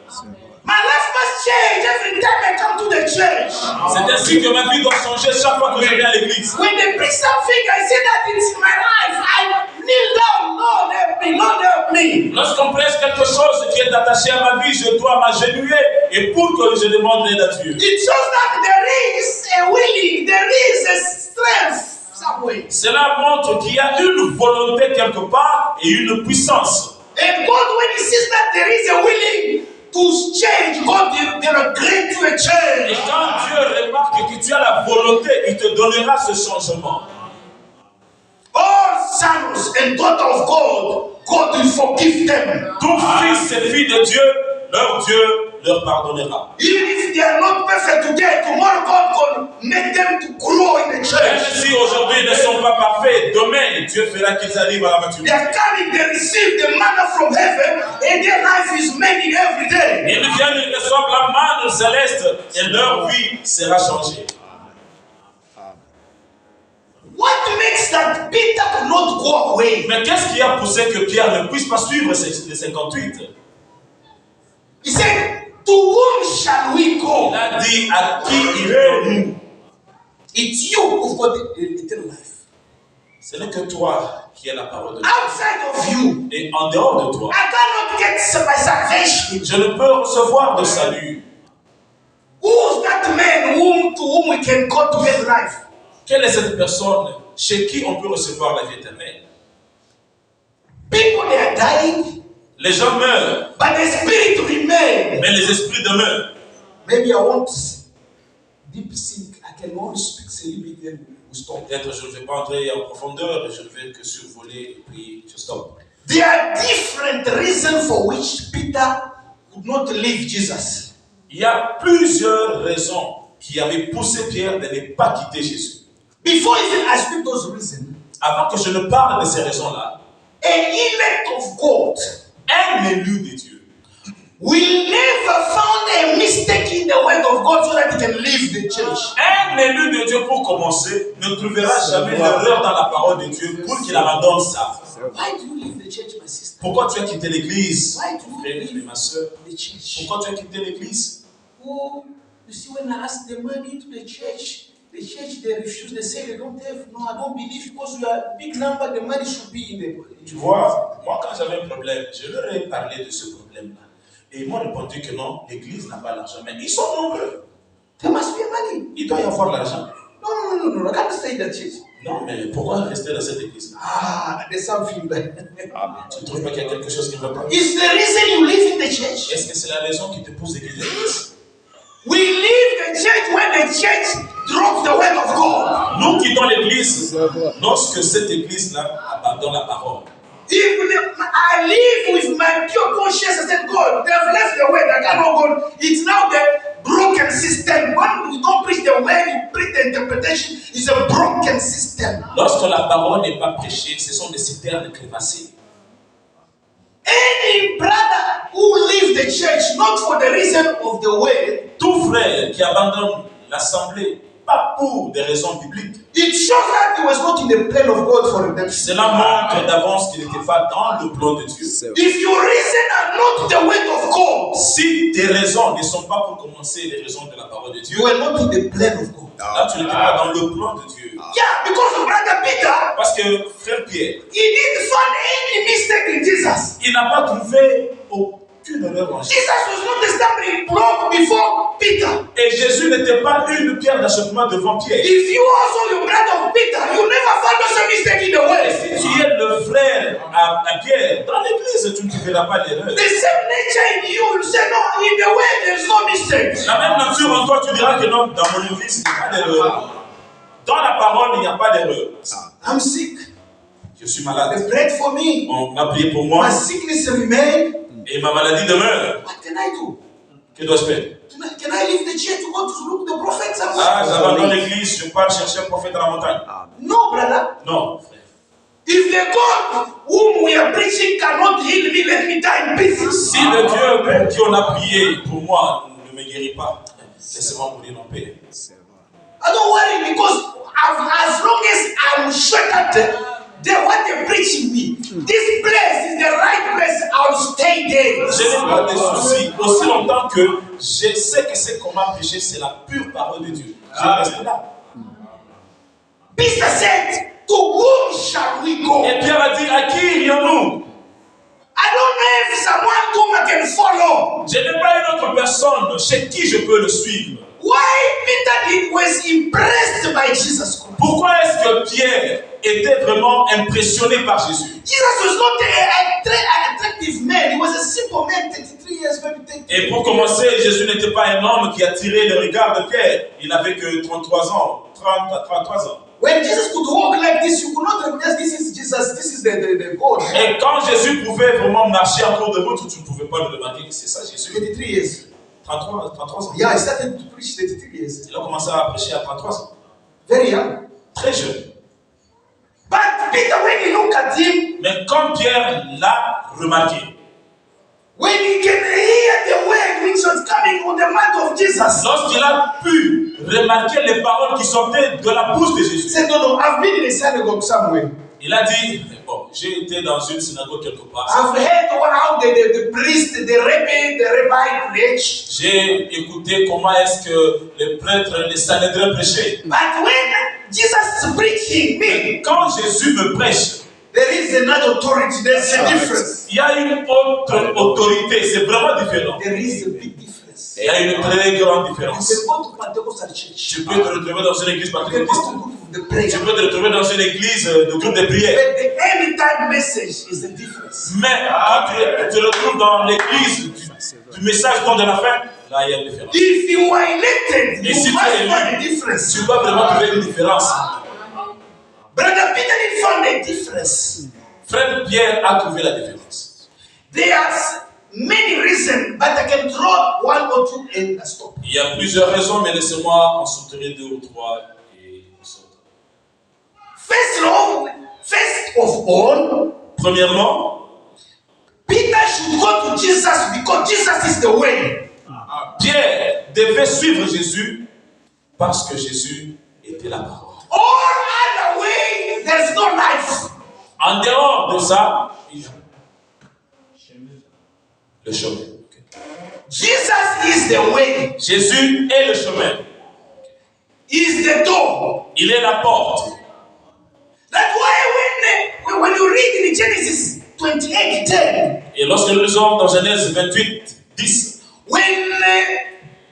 Speaker 1: My life must change every time I come to the church.
Speaker 2: C'est ainsi que ma vie doit changer chaque fois que je viens à l'église.
Speaker 1: When they preach something, I say that it's in my life. I kneel down. Lord help me. Lord help me.
Speaker 2: Lorsqu'on prêche quelque chose qui est attaché à ma vie, je dois m'agenouiller et pour que je demande l'aide à Dieu.
Speaker 1: It shows that there is a willing, there is a strength somewhere.
Speaker 2: Cela montre qu'il y a une volonté quelque part et une puissance.
Speaker 1: And God, when He sees that there is a willing to change, God will grant you a
Speaker 2: Et
Speaker 1: change.
Speaker 2: quand Dieu remarque que tu as la volonté, il te donnera ce changement.
Speaker 1: All sons and daughters of God, God will forgive them.
Speaker 2: Tout fils et filles de Dieu, leur Dieu leur pardonnera.
Speaker 1: Even if they are not perfect today, tomorrow God can make them to grow in the
Speaker 2: Même
Speaker 1: church.
Speaker 2: si aujourd'hui ils ne sont pas parfaits, demain Dieu fera qu'ils arrivent à la
Speaker 1: They
Speaker 2: maturité.
Speaker 1: are coming, they receive the manna from heaven, and their life is made every day.
Speaker 2: Ils viennent, ils reçoivent la manne céleste et leur vie sera changée.
Speaker 1: What makes that Peter could not go away?
Speaker 2: Mais qu'est-ce qui a poussé que Pierre ne puisse pas suivre les 58?
Speaker 1: He said, to whom shall we go?
Speaker 2: Il a dit à qui irons-nous?
Speaker 1: It's you who've got the eternal life.
Speaker 2: Ce n'est que toi qui as la parole de Dieu.
Speaker 1: Outside of you,
Speaker 2: Et en dehors de toi,
Speaker 1: I cannot get my salvation.
Speaker 2: je ne peux recevoir de salut.
Speaker 1: Who's that man to whom we can go to get life?
Speaker 2: Quelle est cette personne chez qui on peut recevoir la vie éternelle?
Speaker 1: People, they are dying,
Speaker 2: Les gens meurent,
Speaker 1: but the spirit remains.
Speaker 2: mais les esprits demeurent.
Speaker 1: Maybe I want deep think. I can only speak a little bit, then we stop.
Speaker 2: Peut-être je ne vais pas entrer en profondeur et je ne vais que survoler et puis je stoppe.
Speaker 1: There are different reasons for which Peter could not leave Jesus.
Speaker 2: Il y a plusieurs raisons qui avaient poussé Pierre de ne pas quitter Jésus.
Speaker 1: Before even I speak those reasons,
Speaker 2: Avant que je ne parle de ces raisons-là,
Speaker 1: an elect of God
Speaker 2: un élu de Dieu
Speaker 1: will never found a mistake in the word of God so that he can leave the church.
Speaker 2: Un élu de Dieu, pour commencer, ne trouvera jamais l'erreur dans la parole de Dieu pour qu'il abandonne ça.
Speaker 1: Why do you leave the church, my sister?
Speaker 2: Pourquoi tu as quitté l'église,
Speaker 1: Why do you
Speaker 2: frère et
Speaker 1: leave
Speaker 2: ma soeur?
Speaker 1: the church?
Speaker 2: Pourquoi tu as quitté l'église?
Speaker 1: Oh, you see, when I ask the money to the church, they refuse. They say they don't have. No, I don't believe because we are a big number. The money should be in the.
Speaker 2: Tu vois, moi quand j'avais un problème, je leur ai parlé de ce problème-là. Et ils m'ont répondu que non, l'église n'a pas l'argent. Mais ils sont nombreux.
Speaker 1: There must be money.
Speaker 2: Il doit y avoir l'argent.
Speaker 1: No. I can't stay in that church.
Speaker 2: Non, mais pourquoi rester dans cette église?
Speaker 1: There's something there.
Speaker 2: Tu ne trouves pas qu'il y a quelque chose qui ne va pas?
Speaker 1: Is the reason you live in the church?
Speaker 2: Est-ce que c'est la raison qui te pousse de quitter l'église?
Speaker 1: We leave the church when the church drops the word of God.
Speaker 2: Nous quittons l'église lorsque cette église-là abandonne la parole.
Speaker 1: Even if I live with my pure conscience, I said, God, they've left the word. I cannot go. It's now the broken system. When we don't preach the word, you preach the interpretation. It's a broken system.
Speaker 2: Lorsque la parole n'est pas prêchée, ce sont des citernes crevassées.
Speaker 1: Any brother who leaves the church not for the reason of the word,
Speaker 2: Tout frère qui abandonne l'assemblée, pas pour des raisons bibliques,
Speaker 1: it shows that he was not in the plan of God for redemption.
Speaker 2: cela montre d'avance qu'il n'était pas dans le plan de Dieu.
Speaker 1: If your reason are not the word of God,
Speaker 2: Si tes raisons ne sont pas pour commencer les raisons de la parole de Dieu,
Speaker 1: you are not in the plan of God.
Speaker 2: là tu n'étais pas dans le plan de Dieu.
Speaker 1: Yeah, because of brother Peter,
Speaker 2: Parce que frère Pierre,
Speaker 1: he didn't find any mistake in Jesus.
Speaker 2: il n'a pas trouvé aucune erreur en Jésus.
Speaker 1: Jesus was not a stumbling block before Peter.
Speaker 2: Et Jésus n'était pas une pierre d'achoppement devant Pierre.
Speaker 1: If you also your brother of Peter, you never find no mistake in the
Speaker 2: Et
Speaker 1: way.
Speaker 2: si tu es le frère à Pierre, dans l'église, tu ne verras pas l'erreur.
Speaker 1: The same nature in you will say no, in the way there's no mistake.
Speaker 2: La même nature en toi, tu diras que non, dans mon église, il n'y a pas d'erreur. Dans la parole, il n'y a pas d'erreur.
Speaker 1: I'm sick.
Speaker 2: Je suis malade.
Speaker 1: They prayed for me.
Speaker 2: On a prié pour moi
Speaker 1: My sickness remain.
Speaker 2: et ma maladie demeure.
Speaker 1: What can I do?
Speaker 2: Que dois-je faire?
Speaker 1: Can I leave the church to go to look the prophets?
Speaker 2: Ah, j'abandonne l'église, je pars chercher un prophète à la montagne.
Speaker 1: No, brother.
Speaker 2: Non, frère.
Speaker 1: If the God whom we are preaching cannot heal me, let me die in pieces.
Speaker 2: Si le Dieu pour qui on a prié pour moi ne me guérit pas, laissez-moi mourir en paix.
Speaker 1: I don't worry because as long as I'm sure that what they're preaching me, this place is the right place, I'll stay there.
Speaker 2: Je n'ai pas de soucis aussi longtemps que je sais que ce qu'on m'a prêché, c'est la pure parole de Dieu. Je reste là.
Speaker 1: Peter said, to whom shall we go?
Speaker 2: Et Pierre a dit, à qui irions-nous?
Speaker 1: I don't know if someone whom I can follow.
Speaker 2: Je n'ai pas une autre personne chez qui je peux le suivre.
Speaker 1: Why Peter was impressed by Jesus Christ?
Speaker 2: Pourquoi est-ce que Pierre était vraiment impressionné par Jésus?
Speaker 1: Jesus was not an attractive man. He was a simple man, 33 years, maybe 30.
Speaker 2: Et pour commencer, Jésus n'était pas un homme qui attirait le regard de Pierre. Il n'avait que 33 ans, 30 à 33 ans.
Speaker 1: When Jesus could walk like this, you could not recognize this is Jesus, this is the God.
Speaker 2: Et quand Jésus pouvait vraiment marcher en cours de route, tu ne pouvais pas le remarquer que c'est ça Jésus.
Speaker 1: 23 years.
Speaker 2: 33 ans.
Speaker 1: Yeah, I started to preach 33 years.
Speaker 2: Il a commencé à prêcher à 33 ans.
Speaker 1: Very young.
Speaker 2: Très jeune.
Speaker 1: But Peter, when he looked at him,
Speaker 2: Mais quand Pierre l'a remarqué,
Speaker 1: when he can hear the word which was coming from the mouth of Jesus,
Speaker 2: lorsqu'il a pu remarquer les paroles qui sortaient de la bouche de
Speaker 1: he
Speaker 2: Jésus,
Speaker 1: said, no, I've been in a synagogue somewhere.
Speaker 2: il a dit, bon, j'ai été dans une synagogue quelque part.
Speaker 1: I've heard how the priest, the rabbi preached.
Speaker 2: J'ai écouté comment est-ce que les prêtres, les Sanhédrins prêchaient.
Speaker 1: But when Jesus is preaching me,
Speaker 2: Quand Jésus me prêche,
Speaker 1: there is another authority. There's a difference.
Speaker 2: il y a une autre autorité, c'est vraiment différent.
Speaker 1: There is a big difference.
Speaker 2: Il y a une très grande
Speaker 1: You
Speaker 2: différence.
Speaker 1: can go to Pentecostal church.
Speaker 2: Tu peux te retrouver dans une église
Speaker 1: You can go
Speaker 2: pentecôtiste.
Speaker 1: to group of the prayer.
Speaker 2: Tu peux te retrouver dans une église de groupe de prière.
Speaker 1: But the end time message is the difference.
Speaker 2: Mais quand tu te retrouves dans l'église du message de la fin, là il y a une différence.
Speaker 1: If you are elected,
Speaker 2: Et
Speaker 1: you
Speaker 2: si tu
Speaker 1: must
Speaker 2: es
Speaker 1: find a
Speaker 2: élu,
Speaker 1: difference.
Speaker 2: tu dois vraiment trouver une différence.
Speaker 1: Brother Peter didn't find a difference.
Speaker 2: Frère Pierre a trouvé la différence.
Speaker 1: There are many reasons, but I can draw one or two and stop.
Speaker 2: Il y a plusieurs raisons, mais laissez-moi en soutirer 2 ou 3 et on saute.
Speaker 1: First of all,
Speaker 2: Premièrement,
Speaker 1: Peter should go to Jesus because Jesus is the way.
Speaker 2: Pierre devait suivre Jésus parce que Jésus était la parole.
Speaker 1: All other way, there's no life.
Speaker 2: En dehors de ça, le chemin.
Speaker 1: Jesus is the way.
Speaker 2: Jésus est le chemin.
Speaker 1: He is the door.
Speaker 2: Il est la porte.
Speaker 1: That's why when you read in Genesis 28:10,
Speaker 2: Et lorsque nous lisons dans Genèse 28, 10,
Speaker 1: when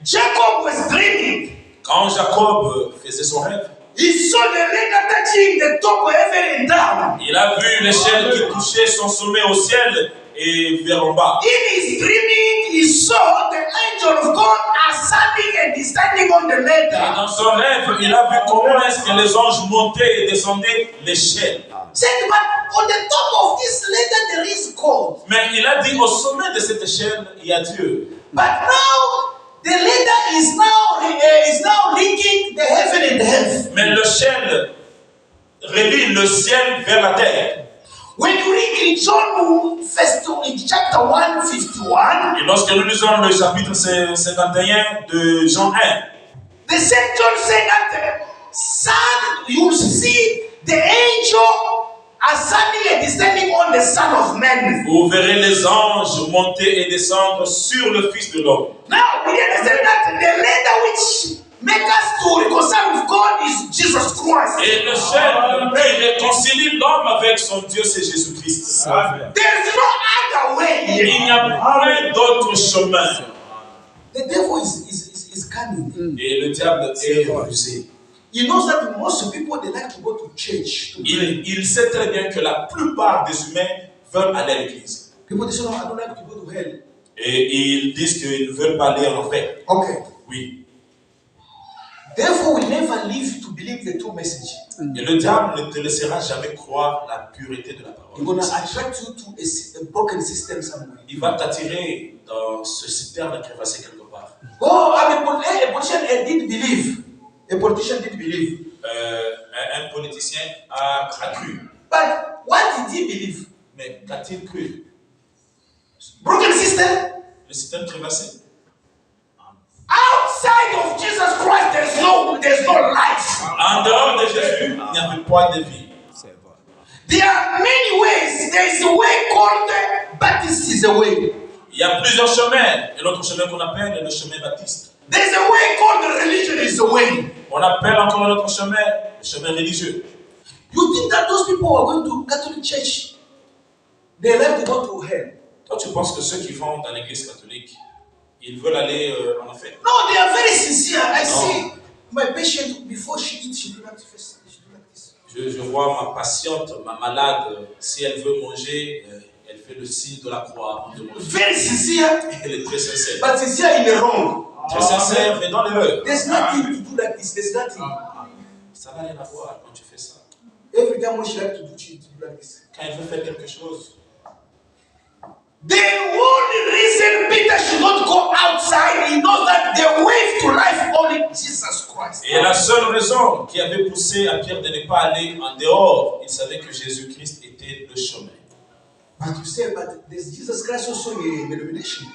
Speaker 1: Jacob was dreaming,
Speaker 2: quand Jacob faisait son rêve,
Speaker 1: he saw the ladder touching the top of heaven and down.
Speaker 2: il a vu l'échelle qui touchait son sommet au ciel et vers en bas.
Speaker 1: In his dreaming, he saw the angel of God ascending and descending on the
Speaker 2: Et
Speaker 1: ladder.
Speaker 2: dans son rêve, il a vu comment est-ce que les anges montaient et descendaient l'échelle.
Speaker 1: Said, but on the top of this ladder there is God.
Speaker 2: Mais il a dit au sommet de cette échelle, il y a Dieu.
Speaker 1: But now the ladder is now linking the heaven and the earth.
Speaker 2: Mais l'échelle relie le ciel vers la terre.
Speaker 1: When you read in John in chapter 1:51,
Speaker 2: Et lorsque nous lisons le chapitre 51 de Jean 1,
Speaker 1: the same John said that son, you see the angel ascending and descending on the Son of Man.
Speaker 2: vous verrez les anges monter et descendre sur le Fils de l'homme.
Speaker 1: Now we understand that the ladder which make us to reconcile with God is Jesus Christ.
Speaker 2: Et le chemin qui réconcilie l'homme avec son Dieu, c'est Jésus-Christ.
Speaker 1: There's no other way.
Speaker 2: Il n'y a pas d'autre chemin.
Speaker 1: The devil is cunning.
Speaker 2: Et le diable est rusé.
Speaker 1: He knows that most people they like to go to church.
Speaker 2: Il sait très bien que la plupart des humains veulent aller à l'église.
Speaker 1: People they say, no, I don't like to go to hell.
Speaker 2: Et ils disent qu'ils ne veulent pas aller en enfer.
Speaker 1: Okay.
Speaker 2: Oui.
Speaker 1: Therefore, we never leave you to believe the true message.
Speaker 2: Et le diable ne te laissera jamais croire la pureté de la parole.
Speaker 1: He's going to attract you to a broken system somewhere.
Speaker 2: Il va t'attirer dans ce citerne crevassé quelque part.
Speaker 1: Oh, a politician did believe. A politician did believe.
Speaker 2: Un politicien a cru.
Speaker 1: But what did he believe?
Speaker 2: Mais qu'a-t-il cru?
Speaker 1: Broken system?
Speaker 2: Le citerne crevassé.
Speaker 1: Outside of Jesus Christ, there's no life.
Speaker 2: En dehors de Jésus, il n'y avait pas de vie.
Speaker 1: There are many ways. There is a way called Baptist is a way.
Speaker 2: Il y a plusieurs chemins. Et l'autre chemin qu'on appelle le chemin baptiste.
Speaker 1: There's a way called religion is a way.
Speaker 2: On appelle encore un autre chemin le chemin religieux.
Speaker 1: You think that those people who are going to Catholic church, they like to go to hell?
Speaker 2: Toi, tu penses que ceux qui vont dans l'église catholique, ils veulent aller en enfer?
Speaker 1: No, they are very sincere. I see my patient before she eats, she do like this.
Speaker 2: Je vois ma patiente, ma malade, si elle veut manger, elle fait le signe de la croix avant de manger.
Speaker 1: Very sincere,
Speaker 2: Elle est très sincère.
Speaker 1: but sincere in the wrong.
Speaker 2: Très sincère, mais dans l'erreur.
Speaker 1: There's nothing to do like this. There's nothing.
Speaker 2: Ça n'a rien à voir quand tu fais ça.
Speaker 1: Every time when she like to do, she do like this.
Speaker 2: Quand elle veut faire quelque chose,
Speaker 1: The only reason reason Peter should not go outside, he knows that the way to life only Jesus Christ.
Speaker 2: Et la seule raison qui avait poussé à Pierre de ne pas aller en dehors, il savait que Jésus-Christ était le chemin.
Speaker 1: But you say, but there's Jesus Christ also in the denomination.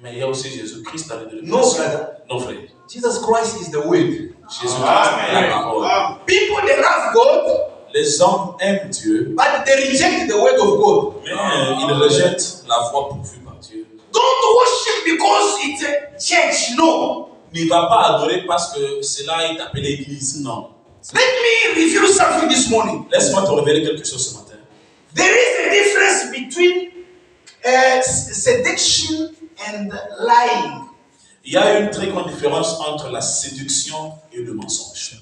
Speaker 2: Mais il y a aussi Jésus-Christ dans les deux.
Speaker 1: No, brother.
Speaker 2: Non, frère.
Speaker 1: Jesus Christ is the word.
Speaker 2: Jésus-Christ est la parole.
Speaker 1: People, they love God,
Speaker 2: Les hommes aiment Dieu,
Speaker 1: but they reject the word of God.
Speaker 2: mais ils rejettent la voie pourvue par Dieu.
Speaker 1: Don't worship because it's a church. No.
Speaker 2: Ne va pas adorer parce que cela est appelé église. Non.
Speaker 1: Let me reveal something this morning.
Speaker 2: Laisse-moi te révéler quelque chose ce matin.
Speaker 1: There is a difference between seduction and lying.
Speaker 2: Il y a une très grande différence entre la séduction et le mensonge.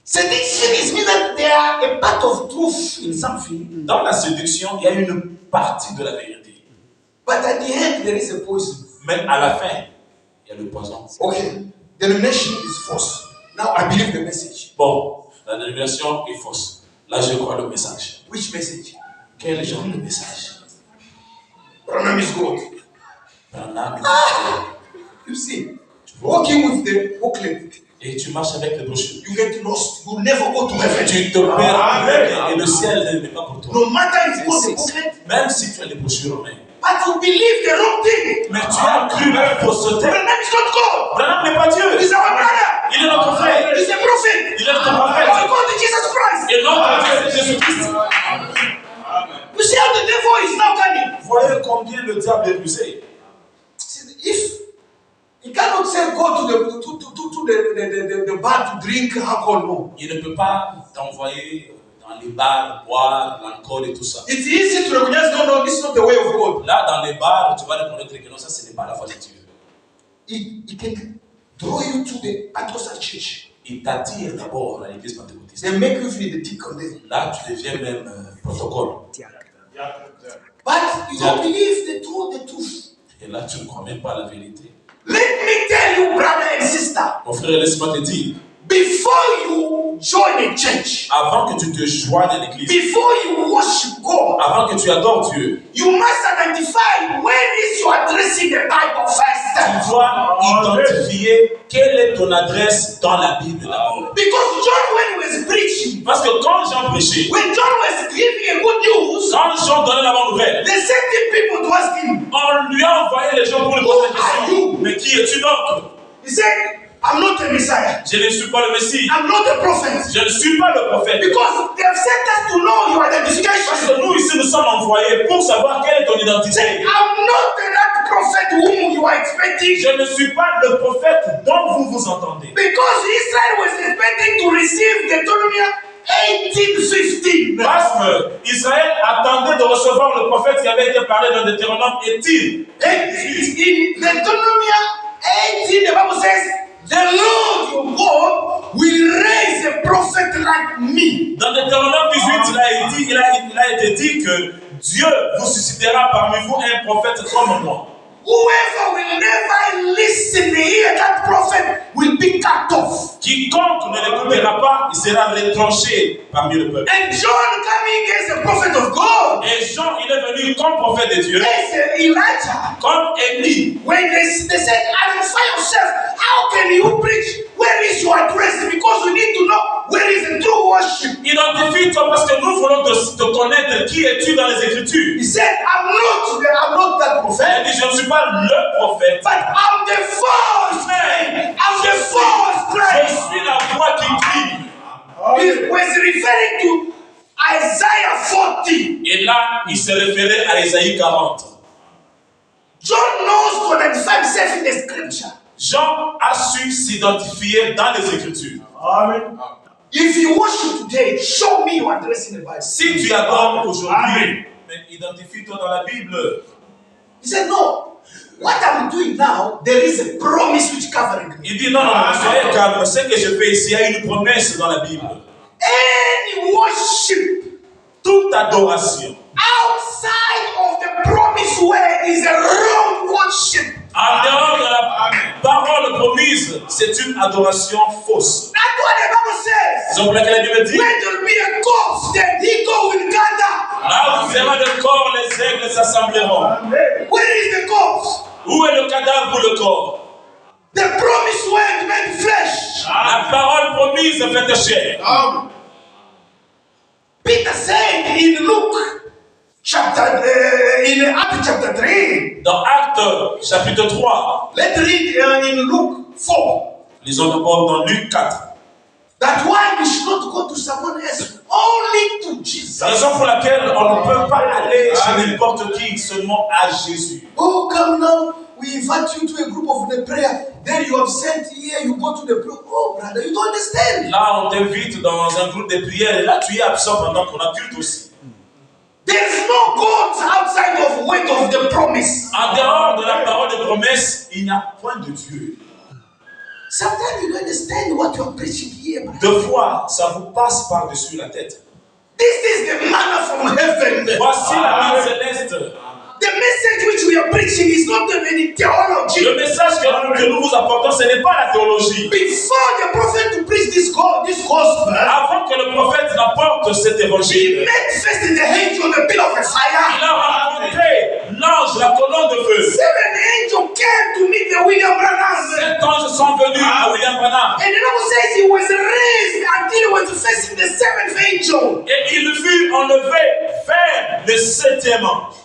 Speaker 1: Seduction is mean that there are a part of truth in something.
Speaker 2: Dans la séduction, il y a une partie de la vérité.
Speaker 1: But at the end, there is a poison.
Speaker 2: Mais à la fin, il y a le poison.
Speaker 1: Okay, denomination is false. Now I believe the message.
Speaker 2: Bon, la dénomination est fausse. Là, je crois le message.
Speaker 1: Which message?
Speaker 2: Quel est genre le message?
Speaker 1: Branham is God.
Speaker 2: Branham est
Speaker 1: You see, walking with the booklet,
Speaker 2: et tu marches avec les brochures.
Speaker 1: you get lost. You never go to heaven.
Speaker 2: Tu te perds et le ciel n'est pas pour toi.
Speaker 1: No matter if you got the booklet,
Speaker 2: Même si tu as les brochures en main.
Speaker 1: but you believe the wrong thing.
Speaker 2: Mais tu as cru la fausseté.
Speaker 1: Branham is not God.
Speaker 2: Branham n'est pas Dieu.
Speaker 1: He's our brother.
Speaker 2: Il est notre frère.
Speaker 1: He's a prophet.
Speaker 2: Il est notre prophète.
Speaker 1: Our God is Jesus Christ.
Speaker 2: Et notre Dieu, c'est Jésus-Christ.
Speaker 1: You see how the devil is now coming.
Speaker 2: Voyez combien le diable est rusé.
Speaker 1: If he cannot say go to the bar to drink alcohol, no.
Speaker 2: Il ne peut pas t'envoyer dans les bars, boire l'alcool et tout ça.
Speaker 1: It's easy to recognize, no, this is not the way of God.
Speaker 2: Là, dans les bars, tu vas reconnaître que non, ça, ce n'est pas la voie de Dieu.
Speaker 1: He can draw you to the Pentecostal church.
Speaker 2: Il t'attire d'abord à l'église pentecôtiste.
Speaker 1: They make you feel the tick on them.
Speaker 2: Là, tu deviens même protocole.
Speaker 1: But you don't believe the truth.
Speaker 2: Et là, tu ne crois même pas à la vérité.
Speaker 1: Let me tell you, brother and sister,
Speaker 2: Mon frère, laisse-moi te dire,
Speaker 1: before you join a church,
Speaker 2: avant que tu te joignes à l'église,
Speaker 1: before you worship God,
Speaker 2: avant que tu adores Dieu,
Speaker 1: you must identify where is you addressing the Bible first.
Speaker 2: tu dois identifier quelle est ton adresse dans la Bible d'abord.
Speaker 1: Because John, when he was preaching,
Speaker 2: Parce que quand Jean prêchait,
Speaker 1: when John was giving a good news,
Speaker 2: quand Jean donnait la bonne nouvelle,
Speaker 1: they sent people to ask him,
Speaker 2: on lui a envoyé les gens pour lui poser la
Speaker 1: Who are
Speaker 2: question.
Speaker 1: you?
Speaker 2: Mais qui es-tu donc?
Speaker 1: he said, I'm not a Messiah.
Speaker 2: Je ne suis pas le Messie.
Speaker 1: I'm not a prophet.
Speaker 2: Je ne suis pas le prophète.
Speaker 1: Because they have sent us to know your
Speaker 2: Parce
Speaker 1: identification.
Speaker 2: que nous ici nous sommes envoyés pour savoir quelle est ton
Speaker 1: Say,
Speaker 2: identité.
Speaker 1: I'm not that prophet whom you are expecting.
Speaker 2: Je ne suis pas le prophète dont vous vous entendez.
Speaker 1: Because Israel was expecting to receive Deuteronomy 18:15.
Speaker 2: Parce que Israël attendait de recevoir le prophète qui avait été parlé dans Deutéronome et-il.
Speaker 1: In Deuteronomy 18, the Bible says, the Lord your God will raise a prophet like me.
Speaker 2: Dans Deutéronome 18, il a été dit que Dieu vous suscitera parmi vous un prophète comme moi.
Speaker 1: Whoever will never listen to hear that prophet will be cut off.
Speaker 2: Quiconque ne l'écoutera pas, il sera retranché parmi le peuple.
Speaker 1: And John coming as a prophet of God,
Speaker 2: Et Jean, il est venu comme prophète de Dieu,
Speaker 1: as Elijah.
Speaker 2: comme Élie.
Speaker 1: When they said, identify yourself, how can you preach? Where is your address? Because we need to know where is the true worship.
Speaker 2: Identifie-toi parce que nous voulons te connaître. Qui es-tu dans les Écritures?
Speaker 1: He said, I'm not that
Speaker 2: Il
Speaker 1: prophet,
Speaker 2: dit, je ne suis pas le prophète.
Speaker 1: but I'm the false man. I'm the false
Speaker 2: Je
Speaker 1: Christ.
Speaker 2: suis la voix qui crie.
Speaker 1: He was referring to Isaiah 40.
Speaker 2: Et là, il se référait à Ésaïe 40.
Speaker 1: John knows to identify himself in the scripture.
Speaker 2: Jean a su s'identifier dans les Écritures.
Speaker 1: Amen. If you worship today, show me your address in the Bible.
Speaker 2: Si tu adores aujourd'hui, mais identifie-toi dans la Bible.
Speaker 1: He said, no. What I'm doing now, there is a promise which covering me.
Speaker 2: Il dit non, soyez calme. Ce que je fais ici, il y a une promesse dans la Bible.
Speaker 1: Any worship
Speaker 2: Toute adoration
Speaker 1: outside of the promised way is a wrong worship.
Speaker 2: en dehors de la parole promise, c'est une adoration fausse.
Speaker 1: That's what the Bible says.
Speaker 2: C'est pour laquelle la Bible dit
Speaker 1: When there will be a corpse, then ego will gather.
Speaker 2: là où sera le corps, les aigles s'assembleront.
Speaker 1: Where is the corpse?
Speaker 2: Où est le cadavre ou le corps?
Speaker 1: The promised word made flesh.
Speaker 2: La parole promise est faite chair.
Speaker 1: Peter said in Luke in Acts chapter 3.
Speaker 2: Dans Actes chapitre 3,
Speaker 1: Let's read in Luke 4.
Speaker 2: lisons d'abord dans Luc 4.
Speaker 1: That why we should not go to someone else, only to Jesus.
Speaker 2: La raison pour laquelle on ne peut pas aller chez n'importe qui, seulement à Jésus.
Speaker 1: Oh, come now, we invite you to a group of the prayer. Then you have sent here, you go to the prayer. Oh, brother, you don't understand.
Speaker 2: Là, on t'invite dans un groupe de prière et là, tu es absent pendant qu'on a culte aussi.
Speaker 1: There's no God outside of word of the promise.
Speaker 2: En dehors de la parole de promesse, il n'y a point de Dieu.
Speaker 1: Sometimes you don't understand what you are preaching here. Brother.
Speaker 2: Deux fois, ça vous passe par-dessus la tête.
Speaker 1: This is the manna from heaven.
Speaker 2: Voici la main céleste.
Speaker 1: The message which we are preaching is not any theology.
Speaker 2: Le message que nous vous apportons, ce n'est pas la théologie.
Speaker 1: Before the prophet to preach this gospel,
Speaker 2: Avant que le prophète n'apporte cet
Speaker 1: he
Speaker 2: évangile,
Speaker 1: met first the angel on the pillar of
Speaker 2: il
Speaker 1: fire.
Speaker 2: a rencontré l'ange, la colonne de feu.
Speaker 1: 7 angels came to meet the William Branham.
Speaker 2: 7 anges sont venus à William Branham.
Speaker 1: And the Bible says he was raised until he was facing the 7th angel.
Speaker 2: Et il fut enlevé vers le 7e ange.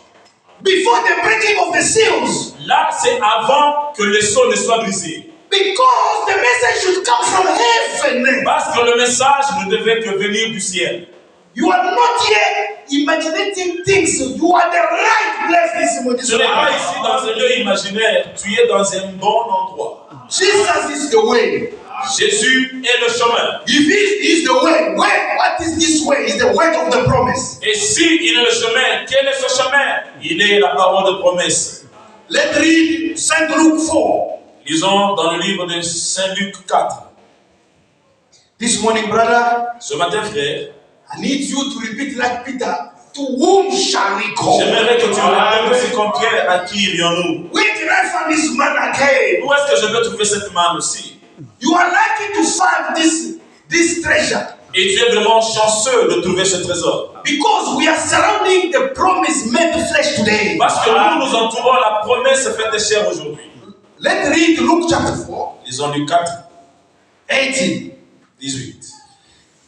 Speaker 1: Before the breaking of the seals.
Speaker 2: Là, c'est avant que le sceau ne soit brisé.
Speaker 1: Because the message should come from heaven.
Speaker 2: Parce que le message ne devait que venir du ciel.
Speaker 1: You are not yet imagining things. You are the right place this morning.
Speaker 2: Tu n'es pas ici dans un lieu imaginaire. Tu es dans un bon endroit.
Speaker 1: Jesus is the way.
Speaker 2: Jésus est le chemin.
Speaker 1: If he is the way, what is this way? Is the word of the promise.
Speaker 2: Et si il est le chemin, quel est ce chemin? Il est la parole de promesse.
Speaker 1: Let's read Saint Luke 4.
Speaker 2: Lisons dans le livre de Saint Luc 4.
Speaker 1: This morning, brother,
Speaker 2: Ce matin, frère,
Speaker 1: I need you to repeat like Peter. To whom shall we call?
Speaker 2: j'aimerais que tu me répondes aussi comme Pierre, à qui irions-nous?
Speaker 1: Where did I find this man again?
Speaker 2: Où est-ce que je peux trouver cette manne aussi?
Speaker 1: You are lucky to find this treasure.
Speaker 2: Et tu es vraiment chanceux de trouver ce trésor.
Speaker 1: Because we are surrounding the promise made flesh today.
Speaker 2: Parce que nous entourons la promesse faite chair aujourd'hui.
Speaker 1: Let's read Luke chapter 4.
Speaker 2: Lisons Luc 4,
Speaker 1: 18.
Speaker 2: 18.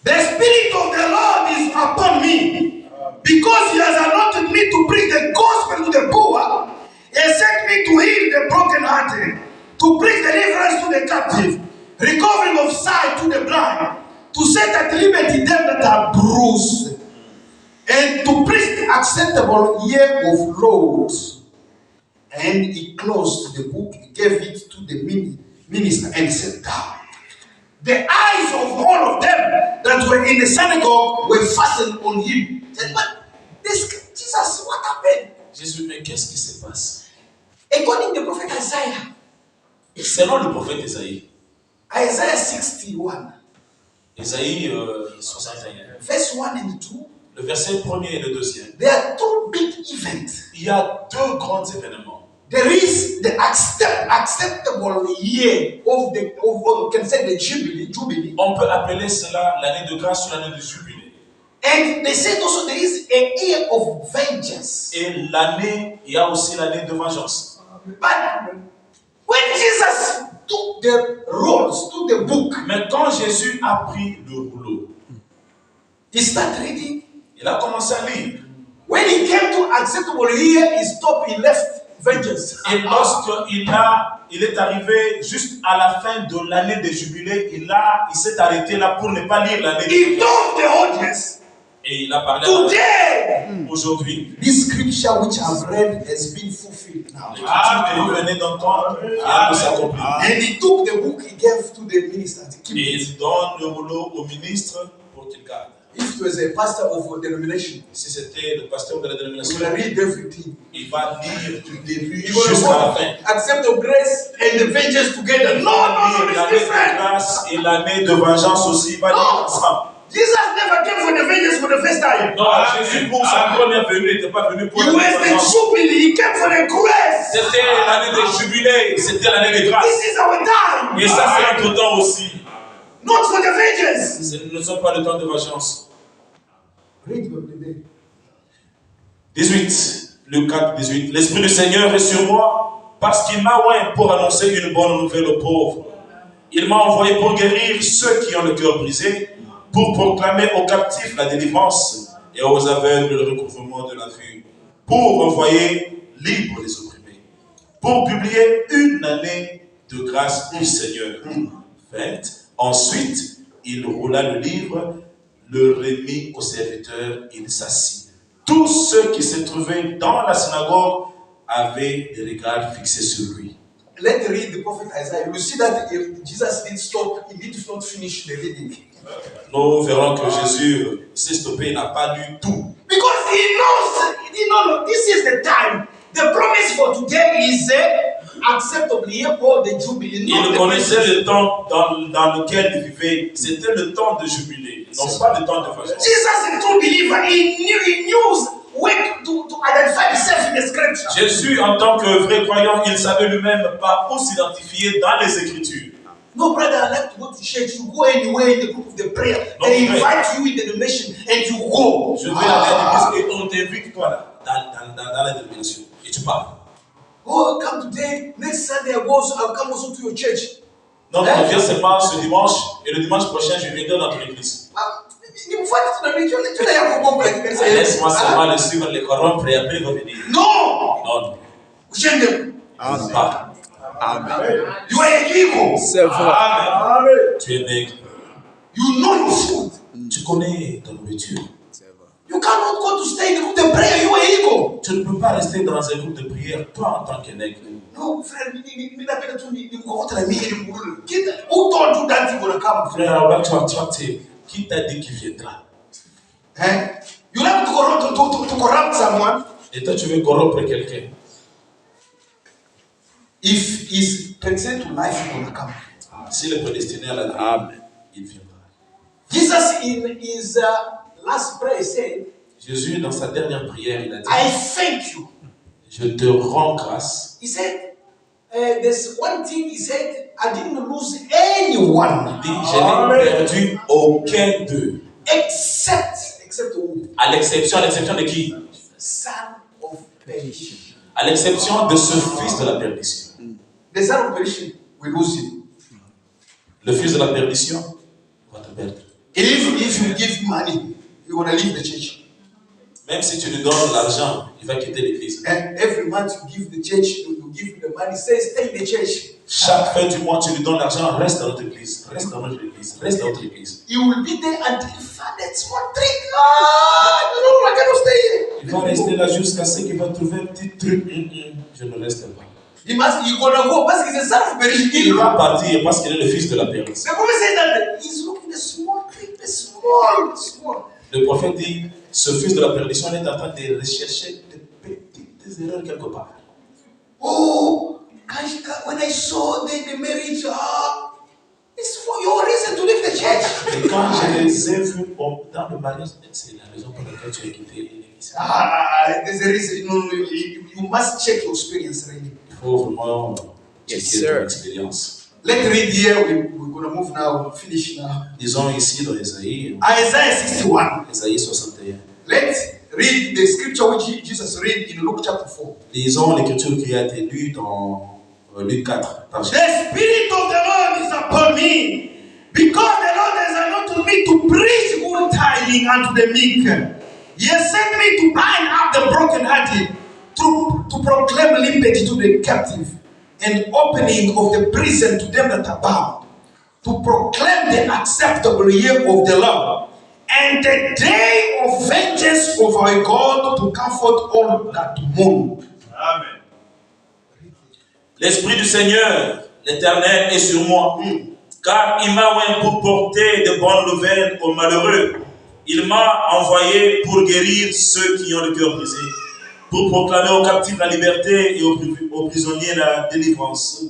Speaker 1: The Spirit of the Lord is upon me, because He has anointed me to preach the gospel to the poor. He has sent me to heal the brokenhearted, to preach deliverance to the captive, recovering of sight to the blind, to set at liberty them that are bruised, and to preach the acceptable year of Lord. And he closed the book, he gave it to the minister, and sat down. The eyes of all of them that were in the synagogue were fastened on him. He said, but this Jesus, what happened?
Speaker 2: Jésus, mais qu'est-ce qui se passe?
Speaker 1: According to the prophet Isaiah,
Speaker 2: Selon le prophète Isaïe,
Speaker 1: Isaiah 61,
Speaker 2: Isaïe 61,
Speaker 1: verse 1 and 2,
Speaker 2: le verset 1er et le 2e,
Speaker 1: there are two big events.
Speaker 2: il y a deux grands événements.
Speaker 1: There is the acceptable year of can say the jubilee.
Speaker 2: On peut appeler cela l'année de grâce ou l'année de jubilé.
Speaker 1: And they said also there is a year of vengeance.
Speaker 2: Et l'année, il y a aussi l'année de vengeance.
Speaker 1: But when Jesus took the rolls, took the book,
Speaker 2: Mais quand Jésus a pris le rouleau,
Speaker 1: he started reading.
Speaker 2: il a commencé à lire.
Speaker 1: When he came to acceptable year, he stopped, he left vengeance.
Speaker 2: Et lorsqu'il est arrivé juste à la fin de l'année de jubilé, il s'est arrêté là pour ne pas lire l'année de
Speaker 1: He
Speaker 2: jubilé.
Speaker 1: told the audience,
Speaker 2: Et il a parlé
Speaker 1: today,
Speaker 2: aujourd'hui.
Speaker 1: this scripture which I've read has been fulfilled now.
Speaker 2: L'écriture que vous venez d'entendre vient de s'accomplir.
Speaker 1: And he took the book, he gave to the minister to keep
Speaker 2: Et
Speaker 1: it.
Speaker 2: il donne le rouleau au ministre pour qu'il garde.
Speaker 1: If it was a pastor of a denomination,
Speaker 2: Si c'était le pasteur de la
Speaker 1: he
Speaker 2: dénomination,
Speaker 1: will read everything.
Speaker 2: il va lire du début
Speaker 1: He will
Speaker 2: jusqu'à la fin.
Speaker 1: accept the grace and the vengeance together. No,
Speaker 2: Lire
Speaker 1: it's
Speaker 2: l'année de
Speaker 1: different.
Speaker 2: grâce et l'année de vengeance aussi. Il va lire ensemble.
Speaker 1: Jesus never came for the vengeance for the first time.
Speaker 2: Non, Jésus pour sa première venue n'était pas venu pour
Speaker 1: He
Speaker 2: la
Speaker 1: was the
Speaker 2: vengeance.
Speaker 1: jubilee, he came for the grace.
Speaker 2: C'était l'année des jubilés, c'était l'année de grâce.
Speaker 1: This is our time.
Speaker 2: Et ça, c'est notre temps aussi.
Speaker 1: Not for the vengeance.
Speaker 2: Ce ne sont pas le temps de vengeance.
Speaker 1: Read the day.
Speaker 2: 18, Luc 4, 18. L'Esprit du Seigneur est sur moi parce qu'il m'a oint pour annoncer une bonne nouvelle aux pauvres. Il m'a envoyé pour guérir ceux qui ont le cœur brisé, pour proclamer aux captifs la délivrance et aux aveugles le recouvrement de la vue, pour envoyer libres les opprimés, pour publier une année de grâce du Seigneur. 20. Ensuite, il roula le livre, le remit au serviteur, il s'assit. Tous ceux qui se trouvaient dans la synagogue avaient des regards fixés sur lui.
Speaker 1: Let's read the prophet Isaiah. You will see that Jesus did stop, he did not finish the reading.
Speaker 2: Nous verrons que Jésus s'est stoppé, il n'a pas lu tout.
Speaker 1: Because he knows, this is the time. The promise for today is acceptable year or the jubilee.
Speaker 2: Il connaissait le temps dans lequel il vivait. C'était le temps de jubilé, non pas le temps de vengeance.
Speaker 1: Jesus, a true believer, he knew when to identify himself in the scripture.
Speaker 2: Jésus, en tant que vrai croyant, il savait lui-même pas où s'identifier dans les Écritures.
Speaker 1: No, brother, I like to go to church. You go anywhere in the group of the prayer. They invite you in the denomination and you go.
Speaker 2: Je vais à l'église et on t'invite toi là, dans la dénomination. Et tu parles.
Speaker 1: Oh, come today. Next Sunday I'll come also to your church.
Speaker 2: Donc on vient seulement ce dimanche et le dimanche prochain je viendrai dans ton église. Laisse-moi seulement le suivre, les corrompre et après revenir.
Speaker 1: Non.
Speaker 2: Non.
Speaker 1: Amen.
Speaker 2: Pas.
Speaker 1: Amen. You are a Igbo.
Speaker 4: C'est vrai.
Speaker 2: Amen. Tu es nègre.
Speaker 1: You know your food.
Speaker 2: Tu connais ta nourriture.
Speaker 1: You cannot go to stay in the group of prayer. You are Igbo.
Speaker 2: Tu ne peux pas rester dans un groupe de prière, toi en tant que nègre.
Speaker 1: No, frère, who told you that you will come?
Speaker 2: Frère, on va te attraper. Qui t'a dit qu'il viendra?
Speaker 1: You have to corrupt someone.
Speaker 2: Et toi, tu veux corrompre quelqu'un.
Speaker 1: If he's predestined to life, he will come.
Speaker 2: S'il est prédestiné à la vie, il viendra.
Speaker 1: Jesus, in his last prayer, said,
Speaker 2: Jésus, dans sa dernière prière, il a dit,
Speaker 1: I thank you.
Speaker 2: Je te rends grâce.
Speaker 1: He said, there's one thing he said, I didn't lose anyone.
Speaker 2: Il dit, je n'ai perdu aucun d'eux.
Speaker 1: Except who?
Speaker 2: À l'exception de qui?
Speaker 1: Son of perdition.
Speaker 2: À l'exception de ce fils de la perdition.
Speaker 1: The son of perdition, we lose him.
Speaker 2: Le fils de la perdition va te perdre.
Speaker 1: If you give money, you're going to leave the church.
Speaker 2: Même si tu lui donnes l'argent, il va quitter l'église.
Speaker 1: And every month you give the church, you give the money, say stay in the church.
Speaker 2: Chaque fin du mois, tu lui donnes l'argent, reste dans notre église, reste dans notre église, reste dans notre église.
Speaker 1: You will be there until you find that small trick. No, I cannot stay here.
Speaker 2: Il va rester là jusqu'à ce qu'il va trouver un petit truc. Je ne reste pas.
Speaker 1: He gonna go parce qu'il est son of perdition.
Speaker 2: Il va partir parce qu'il est le fils de la perdition.
Speaker 1: The prophet said that he's looking at the small trick, the small.
Speaker 2: Le prophète dit, ce fils de la perdition est en train de rechercher des petites erreurs quelque part.
Speaker 1: Oh, when I saw the marriage, it's for your reason to leave the church.
Speaker 2: Et quand je les ai vus dans le mariage, c'est la raison pour laquelle tu as quitté l'église.
Speaker 1: There's a reason. No, you must check your experience, really.
Speaker 2: Il faut vraiment checker ton expérience.
Speaker 1: Let's read here. We're going to move now, finish now.
Speaker 2: Disons ici dans Isaïe,
Speaker 1: Isaiah 61.
Speaker 2: Isaïe 61.
Speaker 1: Let's read the scripture which Jesus read in Luke chapter 4.
Speaker 2: Lisons l'écriture qui a été lue dans Luc 4.
Speaker 1: The Spirit of the Lord is upon me, because the Lord has anointed me to preach good tidings unto the meek. He has sent me to bind up the brokenhearted, to proclaim liberty to the captive, and opening of the prison to them that are bound, to proclaim the acceptable year of the Lord, and the day of vengeance of our God, to comfort all that mourn.
Speaker 3: Amen.
Speaker 2: L'Esprit du Seigneur, l'Éternel, est sur moi, car il m'a oint pour porter de bonnes nouvelles aux malheureux. Il m'a envoyé pour guérir ceux qui ont le cœur brisé, pour proclamer aux captifs la liberté et aux prisonniers la délivrance,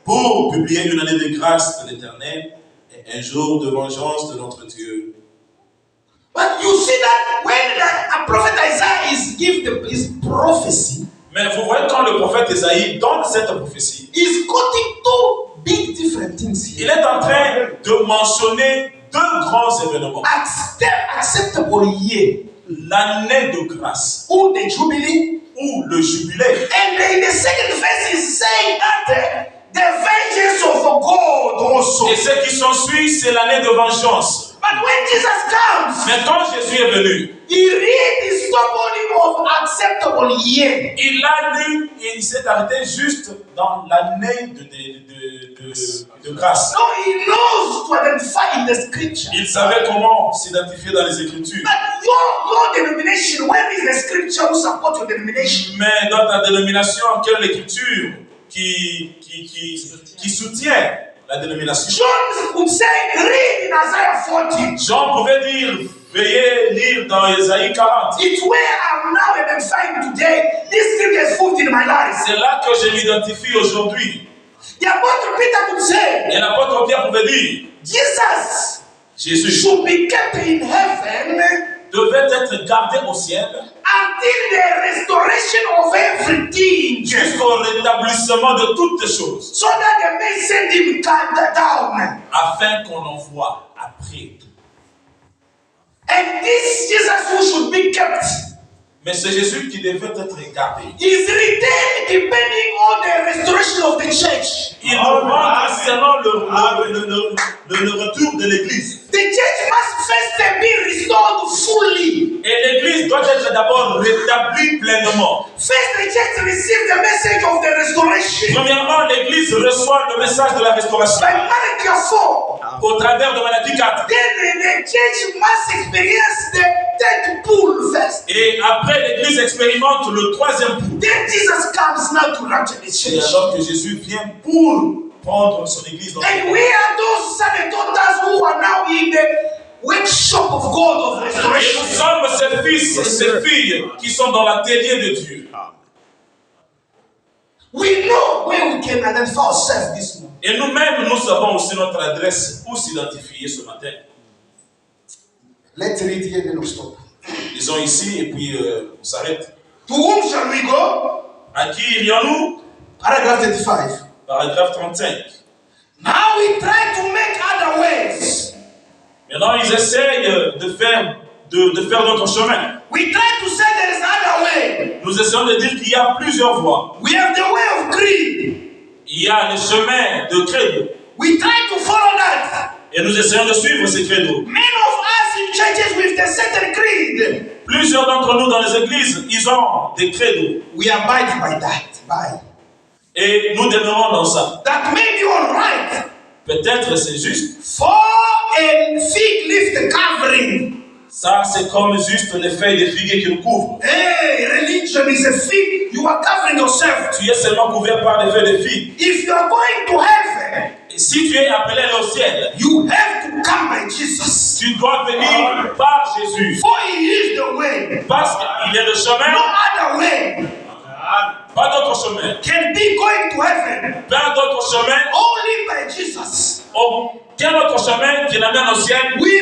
Speaker 2: pour publier une année de grâce de l'Éternel et un jour de vengeance de notre Dieu.
Speaker 1: But you see that when a prophet Isaiah is given his prophecy,
Speaker 2: Mais vous voyez quand le prophète Isaïe donne cette prophétie,
Speaker 1: he's quoting two big different things here.
Speaker 2: il est en train de mentionner deux grands événements.
Speaker 1: Acceptable year.
Speaker 2: l'année de grâce
Speaker 1: or the Jubilee.
Speaker 2: ou le jubilé.
Speaker 1: And in the second verse is saying that the vengeance of God also.
Speaker 2: Et ce qui s'ensuit, c'est l'année de vengeance.
Speaker 1: But when Jesus comes,
Speaker 2: Mais quand Jésus est venu,
Speaker 1: he really stopped only of acceptable year.
Speaker 2: il s'est arrêté juste dans l'année de grâce.
Speaker 1: So he knows to identify in the scripture.
Speaker 2: Il savait comment s'identifier dans les Écritures.
Speaker 1: But your denomination, where is the scripture who support your denomination?
Speaker 2: Mais dans ta dénomination, quelle est l'écriture qui soutient la dénomination?
Speaker 1: John would say, read in Isaiah 40.
Speaker 2: Jean pouvait dire, veuillez lire dans Ésaïe 40.
Speaker 1: It's where I'm now identifying today. This scripture is fulfilled in my life.
Speaker 2: C'est là que je m'identifie aujourd'hui.
Speaker 1: The apostle Peter could say,
Speaker 2: Et l'apôtre Pierre pouvait dire,
Speaker 1: Jesus
Speaker 2: Jésus
Speaker 1: should be kept in heaven
Speaker 2: devait être gardé au ciel
Speaker 1: until the restoration of everything,
Speaker 2: jusqu'au rétablissement de toutes les choses,
Speaker 1: so that they may send him down.
Speaker 2: afin qu'on l'envoie après tout.
Speaker 1: And this Jesus who should be kept
Speaker 2: Mais c'est Jésus qui devait être gardé.
Speaker 1: is retained depending on the restoration of the church.
Speaker 2: Il rentre selon le retour de l'Église.
Speaker 1: The church must first be restored fully.
Speaker 2: Et l'Église doit être d'abord rétablie pleinement.
Speaker 1: First, the church receives the message of the restoration.
Speaker 2: Premièrement, l'Église reçoit le message de la restauration
Speaker 1: By Malachi 4,
Speaker 2: au travers de Malachie 4.
Speaker 1: then the church must experience the third pull first.
Speaker 2: Et après, l'Église expérimente le troisième pouls.
Speaker 1: Then Jesus comes now to rapture the
Speaker 2: C'est
Speaker 1: church.
Speaker 2: alors que Jésus vient pour prendre son Église dans
Speaker 1: And we are those sons and daughters who are now in the workshop of God of
Speaker 2: Et
Speaker 1: restoration.
Speaker 2: nous sommes ces fils et ces filles qui sont dans l'atelier de Dieu.
Speaker 1: We know where we can identify ourselves this morning.
Speaker 2: Et nous-mêmes, nous savons aussi notre adresse où s'identifier ce matin.
Speaker 1: Let's read here, then we'll stop.
Speaker 2: Lisons ici et puis on s'arrête.
Speaker 1: To whom shall we go?
Speaker 2: À qui irions-nous?
Speaker 1: Paragraph 35.
Speaker 2: Paragraphe 35.
Speaker 1: Now we try to make other ways.
Speaker 2: Maintenant, ils essayent de faire notre chemin.
Speaker 1: We try to say there is other way.
Speaker 2: Nous essayons de dire qu'il y a plusieurs voies.
Speaker 1: We have the way of creed.
Speaker 2: Il y a le chemin de credo.
Speaker 1: We try to follow that.
Speaker 2: Et nous essayons de suivre ces credos.
Speaker 1: Many of us in churches with the certain creed.
Speaker 2: Plusieurs d'entre nous dans les églises, ils ont des credos.
Speaker 1: We abide by that. By.
Speaker 2: Et nous demeurons dans ça.
Speaker 1: That may be all right.
Speaker 2: Peut-être c'est juste.
Speaker 1: For a fig leaf covering.
Speaker 2: Ça, c'est comme juste les feuilles de figuier qui nous couvrent.
Speaker 1: Hey, religion is a fig. You are covering yourself.
Speaker 2: Tu es seulement couvert par les feuilles de figues.
Speaker 1: If you are going to heaven,
Speaker 2: Et si tu es appelé au ciel,
Speaker 1: you have to come by Jesus.
Speaker 2: tu dois venir par Jésus.
Speaker 1: For he is the way.
Speaker 2: Parce qu'il est le
Speaker 1: No
Speaker 2: chemin,
Speaker 1: other way
Speaker 2: pas d'autre chemin.
Speaker 1: can be going to heaven.
Speaker 2: Pas d'autre chemin,
Speaker 1: Only by Jesus.
Speaker 2: aucun autre chemin qui l'amène au ciel.
Speaker 1: With